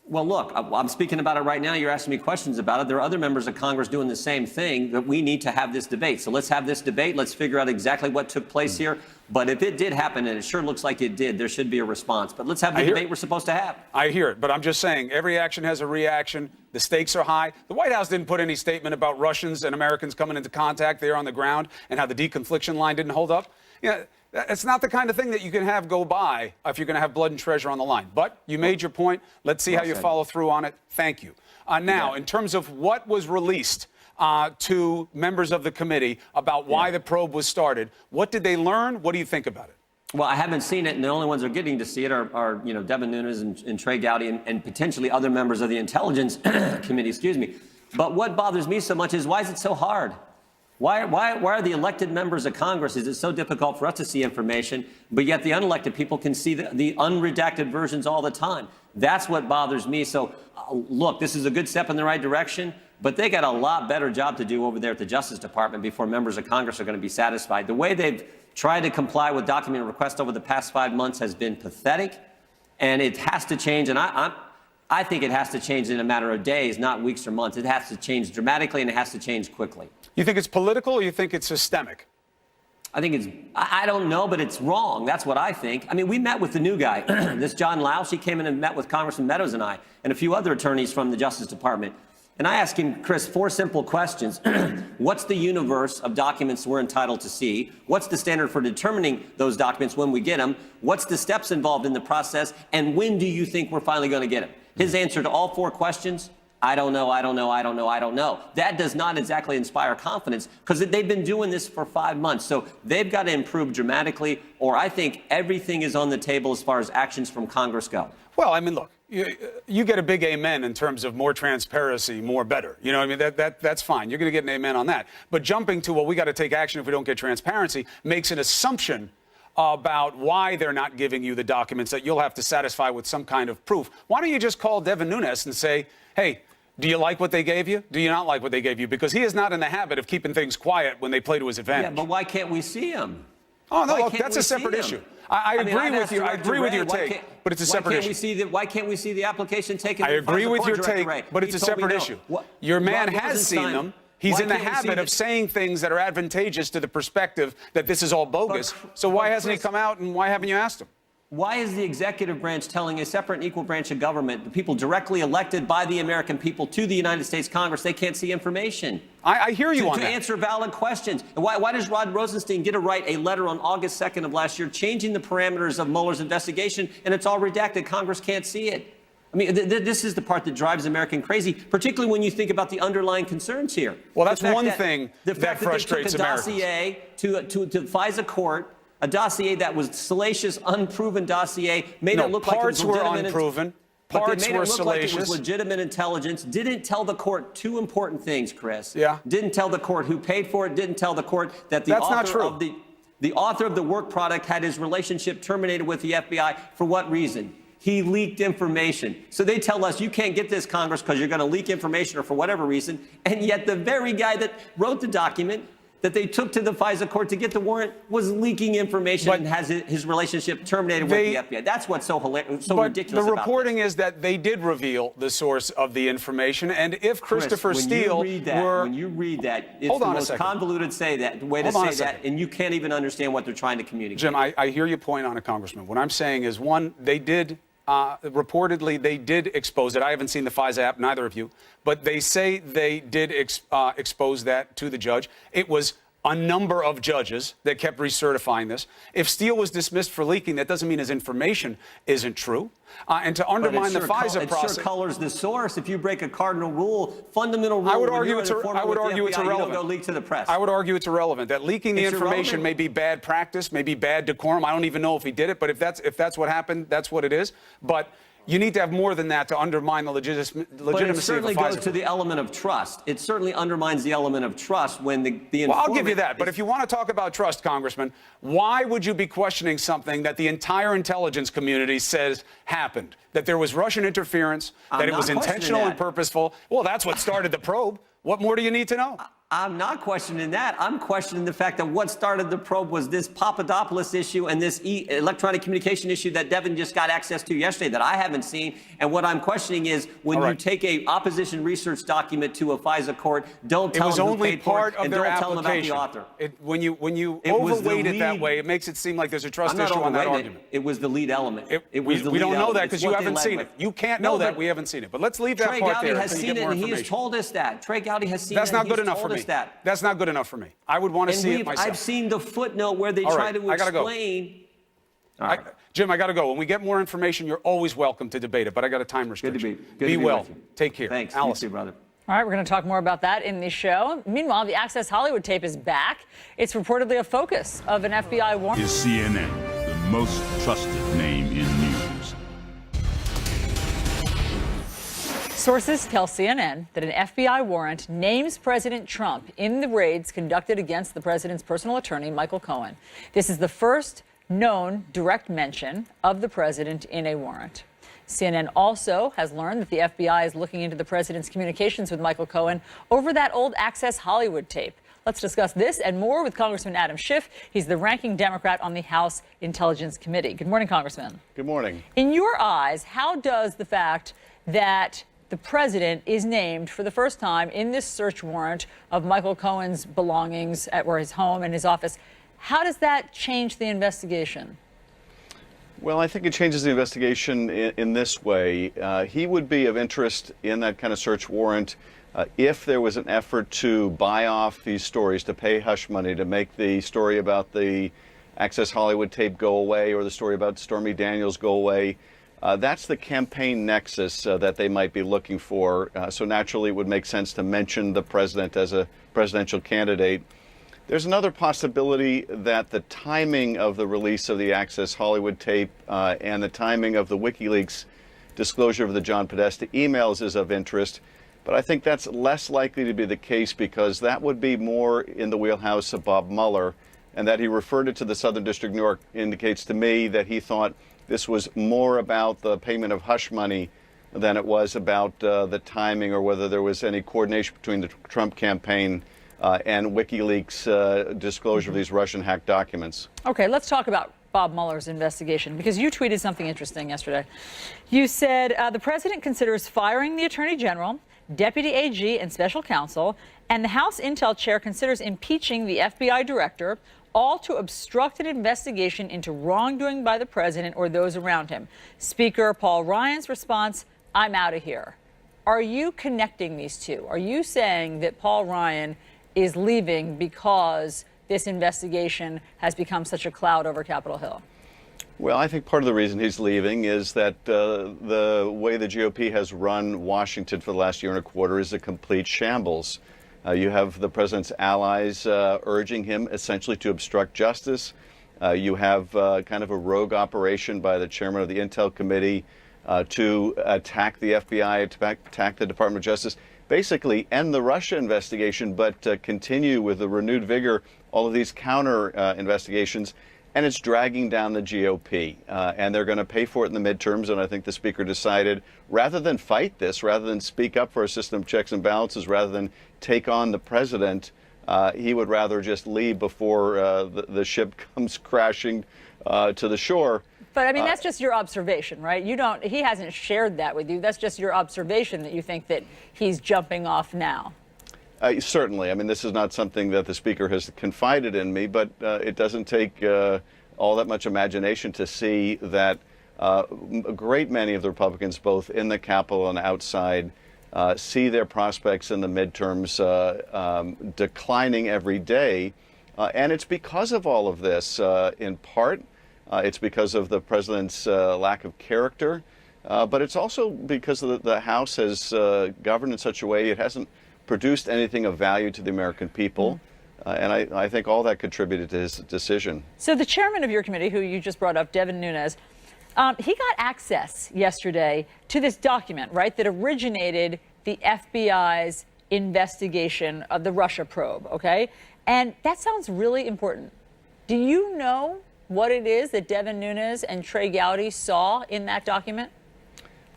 Well, look, I'm speaking about it right now. You're asking me questions about it. There are other members of Congress doing the same thing, that we need to have this debate. So let's have this debate. Let's figure out exactly what took place here. But if it did happen, and it sure looks like it did, there should be a response. But let's have the debate we're supposed to have. I hear it, but I'm just saying every action has a reaction. The stakes are high. The White House didn't put any statement about Russians and Americans coming into contact there on the ground and how the deconfliction line didn't hold up. It's not the kind of thing that you can have go by if you're going to have blood and treasure on the line. But you made your point. Let's see how you follow through on it. Thank you. Now, in terms of what was released to members of the committee about why the probe was started, what did they learn? What do you think about it? Well, I haven't seen it, and the only ones who are getting to see it are Devin Nunes and Trey Gowdy and potentially other members of the Intelligence Committee, excuse me. But what bothers me so much is, why is it so hard? Why are the elected members of Congress, is it so difficult for us to see information, but yet the unelected people can see the unredacted versions all the time? That's what bothers me. So, look, this is a good step in the right direction, but they got a lot better job to do over there at the Justice Department before members of Congress are going to be satisfied. The way they've tried to comply with document requests over the past 5 months has been pathetic, and it has to change. And I think it has to change in a matter of days, not weeks or months. It has to change dramatically, and it has to change quickly. You think it's political, or you think it's systemic? I think I don't know, but it's wrong. That's what I think. I mean, we met with the new guy, this John Lausch. He came in and met with Congressman Meadows and I, and a few other attorneys from the Justice Department. And I asked him, Chris, 4 simple questions. What's the universe of documents we're entitled to see? What's the standard for determining those documents when we get them? What's the steps involved in the process? And when do you think we're finally going to get them? His answer to all 4 questions: I don't know, I don't know, I don't know, I don't know. That does not exactly inspire confidence, because they've been doing this for 5 months. So they've got to improve dramatically, or I think everything is on the table as far as actions from Congress go. Well, I mean, look, you get a big amen in terms of more transparency, more better. You know what I mean? That's fine. You're going to get an amen on that. But jumping to, well, we got to take action if we don't get transparency, makes an assumption about why they're not giving you the documents that you'll have to satisfy with some kind of proof. Why don't you just call Devin Nunes and say, hey, do you like what they gave you? Do you not like what they gave you? Because he is not in the habit of keeping things quiet when they play to his advantage. Yeah, but why can't we see him? Oh, no, look, that's a separate issue. I agree with you. I agree with your take, but it's a separate issue. Why can't we see the application taken? I agree with your take, but it's a separate issue. Your man has seen them. He's in the habit of saying things that are advantageous to the perspective that this is all bogus. So why hasn't he come out, and why haven't you asked him? Why is the executive branch telling a separate and equal branch of government, the people directly elected by the American people to the United States Congress, they can't see information? I hear you on that. To answer valid questions. And why does Rod Rosenstein get to write a letter on August 2nd of last year changing the parameters of Mueller's investigation, and it's all redacted? Congress can't see it. I mean, this is the part that drives American crazy, particularly when you think about the underlying concerns here. Well, that's one thing that frustrates Americans. The fact that they took a dossier to FISA court, a dossier that was salacious, unproven dossier, made it look like it was legitimate. Parts were unproven. But Parts they made were it look like it was salacious. legitimate intelligence. Didn't tell the court two important things, Chris. Yeah. Didn't tell the court who paid for it. Didn't tell the court that the That's not author true. of the author of the work product had his relationship terminated with the FBI. For what reason? He leaked information. So they tell us you can't get this, Congress, because you're going to leak information or for whatever reason. And yet the very guy that wrote the document that they took to the FISA court to get the warrant was leaking information and has his relationship terminated with the FBI. That's what's so hilarious, so ridiculous the about reporting is that they did reveal the source of the information, and if Christopher Steele when you read that, it's the most convoluted way to say that, and you can't even understand what they're trying to communicate. Jim, I hear your point on it, Congressman. What I'm saying is, one, they did reportedly they did expose it. I haven't seen the FISA app, neither of you, but they say they did expose that to the judge. It was a number of judges that kept recertifying this. If Steele was dismissed for leaking, that doesn't mean his information isn't true. And to undermine the FISA process, it sure colors the source. If you break a cardinal rule, fundamental rule, I would argue it's irrelevant. You don't go leak to the press. I would argue it's irrelevant. That leaking the information may be bad practice, may be bad decorum. I don't even know if he did it, but if that's what happened, that's what it is. But you need to have more than that to undermine the legitimacy of the FISA. But it certainly goes to the element of trust. It certainly undermines the element of trust when the informant... Well, I'll give you that. But if you want to talk about trust, Congressman, why would you be questioning something that the entire intelligence community says happened? That there was Russian interference, that it was intentional and purposeful? Well, that's what started the probe. What more do you need to know? I'm not questioning that. I'm questioning the fact that what started the probe was this Papadopoulos issue and this electronic communication issue that Devin just got access to yesterday that I haven't seen. And what I'm questioning is when you take a opposition research document to a FISA court, don't tell them who paid for it and don't tell them about the author. When you overweight it that way, it makes it seem like there's a trust issue on that argument. It was the lead element. We don't know that because you haven't seen it. You can't know that. We haven't seen it. But let's leave that part there. Trey Gowdy has seen it and he has told us that. Trey Gowdy has seen it. That's not good enough for me. That's not good enough for me. I would want to see it myself. I've seen the footnote where they try to explain. Jim, I got to go. When we get more information, you're always welcome to debate it, but I got a time restriction. Good to be well. with you. Take care. Thanks. Allison. You too, brother. All right, we're going to talk more about that in the show. Meanwhile, the Access Hollywood tape is back. It's reportedly a focus of an FBI warrant. Is CNN the most trusted name in news? Sources tell CNN that an FBI warrant names President Trump in the raids conducted against the president's personal attorney, Michael Cohen. This is the first known direct mention of the president in a warrant. CNN also has learned that the FBI is looking into the president's communications with Michael Cohen over that old Access Hollywood tape. Let's discuss this and more with Congressman Adam Schiff. He's the ranking Democrat on the House Intelligence Committee. Good morning, Congressman. Good morning. In your eyes, how does the fact that the president is named for the first time in this search warrant of Michael Cohen's belongings at his home and his office, how does that change the investigation? Well, I think it changes the investigation in this way. He would be of interest in that kind of search warrant if there was an effort to buy off these stories, to pay hush money, to make the story about the Access Hollywood tape go away or the story about Stormy Daniels go away. That's the campaign nexus that they might be looking for. So naturally, it would make sense to mention the president as a presidential candidate. There's another possibility that the timing of the release of the Access Hollywood tape and the timing of the WikiLeaks disclosure of the John Podesta emails is of interest. But I think that's less likely to be the case because that would be more in the wheelhouse of Bob Mueller. And that he referred it to the Southern District of New York indicates to me that he thought this was more about the payment of hush money than it was about the timing or whether there was any coordination between the Trump campaign and WikiLeaks disclosure of these Russian hacked documents. Okay, let's talk about Bob Mueller's investigation, because you tweeted something interesting yesterday. You said the president considers firing the attorney general, deputy AG, and special counsel, and the House Intel chair considers impeaching the FBI director, all to obstruct an investigation into wrongdoing by the president or those around him. Speaker Paul Ryan's response, I'm out of here. Are you connecting these two? Are you saying that Paul Ryan is leaving because this investigation has become such a cloud over Capitol Hill? Well, I think part of the reason he's leaving is that the way the GOP has run Washington for the last year and a quarter is a complete shambles. You have the president's allies urging him essentially to obstruct justice. You have kind of a rogue operation by the chairman of the Intel Committee to attack the FBI, attack the Department of Justice, basically end the Russia investigation, but continue with a renewed vigor all of these counter investigations. And it's dragging down the GOP. And they're going to pay for it in the midterms. And I think the Speaker decided, rather than fight this, rather than speak up for a system of checks and balances, rather than take on the president, he would rather just leave before the ship comes crashing to the shore. But I mean, that's just your observation, right? He hasn't shared that with you. That's just your observation that you think that he's jumping off now. Certainly. I mean, this is not something that the Speaker has confided in me, but it doesn't take all that much imagination to see that a great many of the Republicans, both in the Capitol and outside, see their prospects in the midterms declining every day. And it's because of all of this, in part. It's because of the president's lack of character, but it's also because the House has governed in such a way it hasn't produced anything of value to the American people. And I think all that contributed to his decision. So the chairman of your committee, who you just brought up, Devin Nunes, he got access yesterday to this document, right, that originated the FBI's investigation of the Russia probe, okay? And that sounds really important. Do you know what it is that Devin Nunes and Trey Gowdy saw in that document?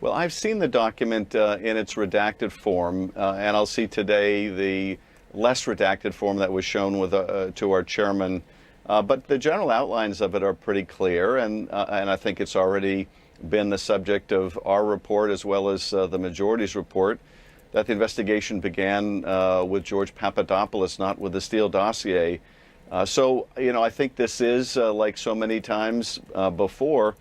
Well, I've seen the document in its redacted form, and I'll see today the less redacted form that was shown with, to our chairman. But the general outlines of it are pretty clear, and I think it's already been the subject of our report as well as the majority's report, that the investigation began with George Papadopoulos, not with the Steele dossier. So, I think this is, like so many times before,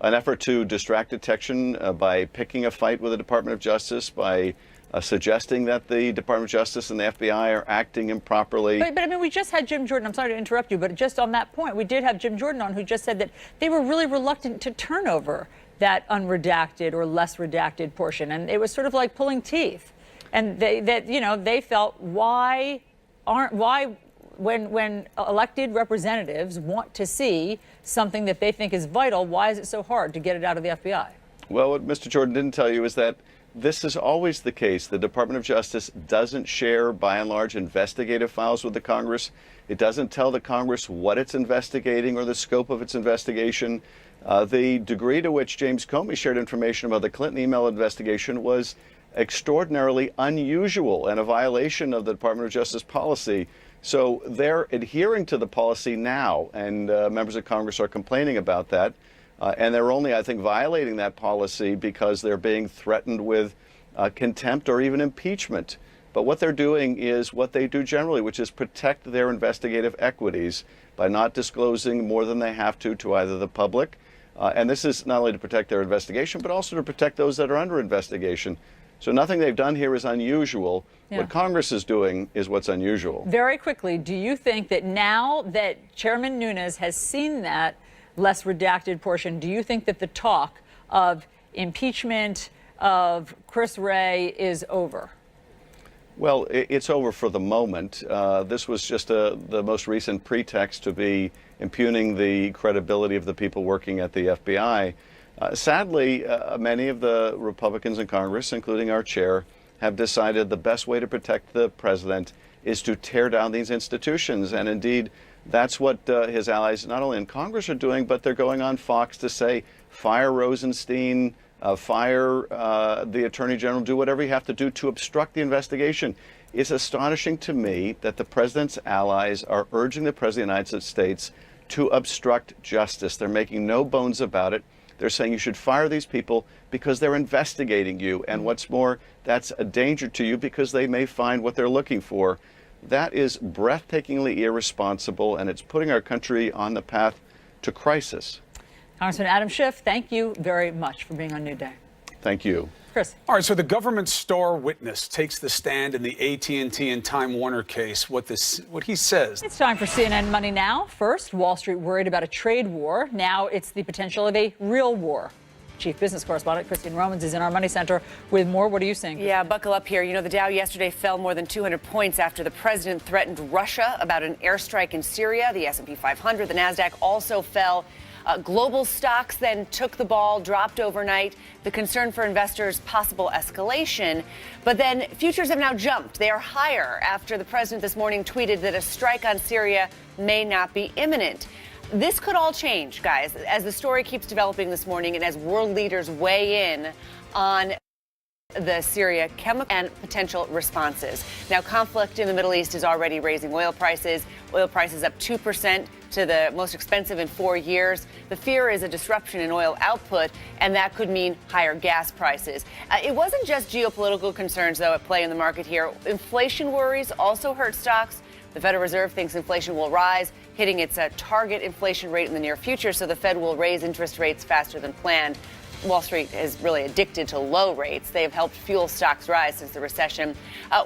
an effort to distract attention by picking a fight with the Department of Justice, by suggesting that the Department of Justice and the FBI are acting improperly. But I mean, we just had Jim Jordan. I'm sorry to interrupt you, but just on that point, we did have Jim Jordan on, who just said that they were really reluctant to turn over that unredacted or less redacted portion. And it was sort of like pulling teeth. And they felt, when elected representatives want to see something that they think is vital, why is it so hard to get it out of the FBI? Well, what Mr. Jordan didn't tell you is that this is always the case. The Department of Justice doesn't share, by and large, investigative files with the Congress. It doesn't tell the Congress what it's investigating or the scope of its investigation. The degree to which James Comey shared information about the Clinton email investigation was extraordinarily unusual and a violation of the Department of Justice policy. So they're adhering to the policy now, and members of Congress are complaining about that. And they're only, I think, violating that policy because they're being threatened with contempt or even impeachment. But what they're doing is what they do generally, which is protect their investigative equities by not disclosing more than they have to either the public. And this is not only to protect their investigation, but also to protect those that are under investigation. So nothing they've done here is unusual. Yeah. What Congress is doing is what's unusual. Very quickly, do you think that now that Chairman Nunes has seen that less redacted portion, do you think that the talk of impeachment of Chris Wray is over? Well, it's over for the moment. This was just the most recent pretext to be impugning the credibility of the people working at the FBI. Sadly, many of the Republicans in Congress, including our chair, have decided the best way to protect the president is to tear down these institutions. And indeed, that's what his allies, not only in Congress, are doing, but they're going on Fox to say, fire Rosenstein, fire the Attorney General, do whatever you have to do to obstruct the investigation. It's astonishing to me that the president's allies are urging the president of the United States to obstruct justice. They're making no bones about it. They're saying you should fire these people because they're investigating you. And what's more, that's a danger to you because they may find what they're looking for. That is breathtakingly irresponsible, and it's putting our country on the path to crisis. Congressman Adam Schiff, thank you very much for being on New Day. Thank you. Chris. All right, so the government's star witness takes the stand in the AT&T and Time Warner case. What he says. It's time for CNN Money Now. First, Wall Street worried about a trade war. Now it's the potential of a real war. Chief business correspondent Christine Romans is in our Money Center with more. What are you seeing? Yeah, buckle up here. You know, the Dow yesterday fell more than 200 points after the president threatened Russia about an airstrike in Syria. The S&P 500, the NASDAQ also fell. Global stocks then took the ball, dropped overnight. The concern for investors, possible escalation. But then futures have now jumped. They are higher after the president this morning tweeted that a strike on Syria may not be imminent. This could all change, guys, as the story keeps developing this morning and as world leaders weigh in on the Syria chemical and potential responses. Now, conflict in the Middle East is already raising oil prices. Oil prices up 2% to the most expensive in 4 years. The fear is a disruption in oil output, and that could mean higher gas prices. It wasn't just geopolitical concerns, though, at play in the market here. Inflation worries also hurt stocks. The Federal Reserve thinks inflation will rise, hitting its target inflation rate in the near future, so the Fed will raise interest rates faster than planned. Wall Street is really addicted to low rates. They have helped fuel stocks rise since the recession.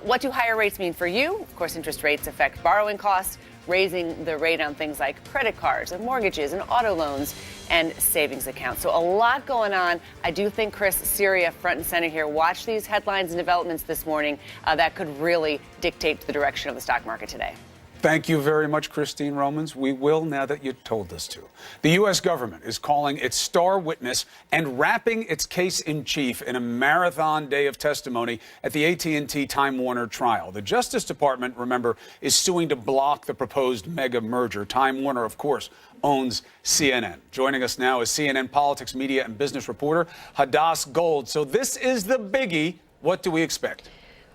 What do higher rates mean for you? Of course, interest rates affect borrowing costs, raising the rate on things like credit cards and mortgages and auto loans and savings accounts. So a lot going on. I do think, Chris, Syria front and center here. Watch these headlines and developments this morning. That could really dictate the direction of the stock market today. Thank you very much, Christine Romans. We will now that you told us to. The U.S. government is calling its star witness and wrapping its case in chief in a marathon day of testimony at the AT&T Time Warner trial. The Justice Department, remember, is suing to block the proposed mega merger. Time Warner, of course, owns CNN. Joining us now is CNN politics, media, and business reporter Hadass Gold. So this is the biggie. What do we expect?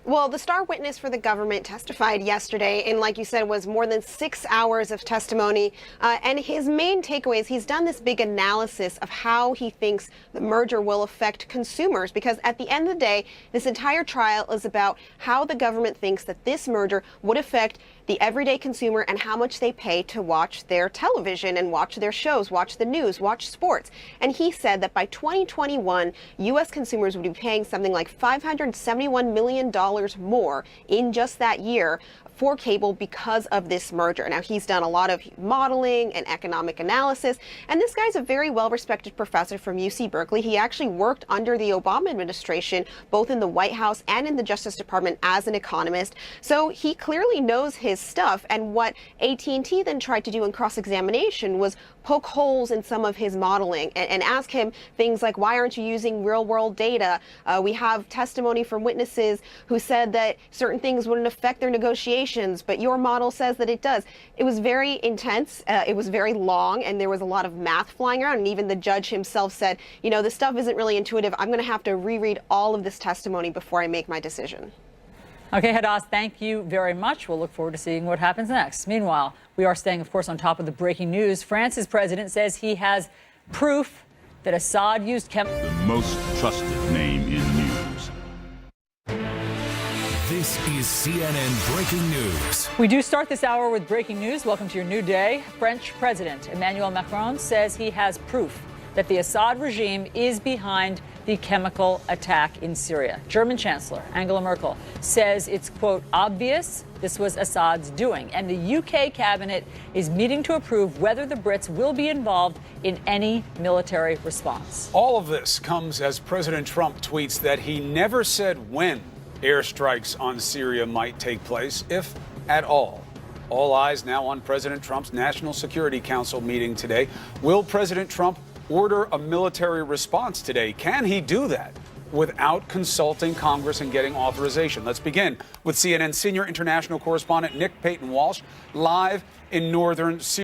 Well, the star witness for the government testified yesterday, and like you said, was more than 6 hours of testimony. And his main takeaways, he's done this big analysis of how he thinks the merger will affect consumers, because at the end of the day, this entire trial is about how the government thinks that this merger would affect the everyday consumer and how much they pay to watch their television and watch their shows, watch the news, watch sports. And he said that by 2021, U.S. consumers would be paying something like $571 million more in just that year for cable because of this merger. Now, he's done a lot of modeling and economic analysis, and this guy's a very well-respected professor from UC Berkeley. He actually worked under the Obama administration, both in the White House and in the Justice Department as an economist. So he clearly knows his stuff, and what AT&T then tried to do in cross-examination was poke holes in some of his modeling and ask him things like, why aren't you using real-world data? We have testimony from witnesses who said that certain things wouldn't affect their negotiations, but your model says that it does. It was very intense. It was very long, and there was a lot of math flying around. And even the judge himself said, you know, this stuff isn't really intuitive. I'm going to have to reread all of this testimony before I make my decision. Okay, Hadass, thank you very much. We'll look forward to seeing what happens next. Meanwhile, we are staying, of course, on top of the breaking news. France's president says he has proof that Assad used The most trusted name in news. This is CNN Breaking News. We do start this hour with breaking news. Welcome to your new day. French President Emmanuel Macron says he has proof that the Assad regime is behind the chemical attack in Syria. German Chancellor Angela Merkel says it's, quote, obvious this was Assad's doing. And the UK cabinet is meeting to approve whether the Brits will be involved in any military response. All of this comes as President Trump tweets that he never said when airstrikes on Syria might take place, if at all. All eyes now on President Trump's National Security Council meeting today. Will President Trump order a military response today? Can he do that without consulting Congress and getting authorization? Let's begin with CNN senior international correspondent Nick Payton-Walsh live in northern Syria.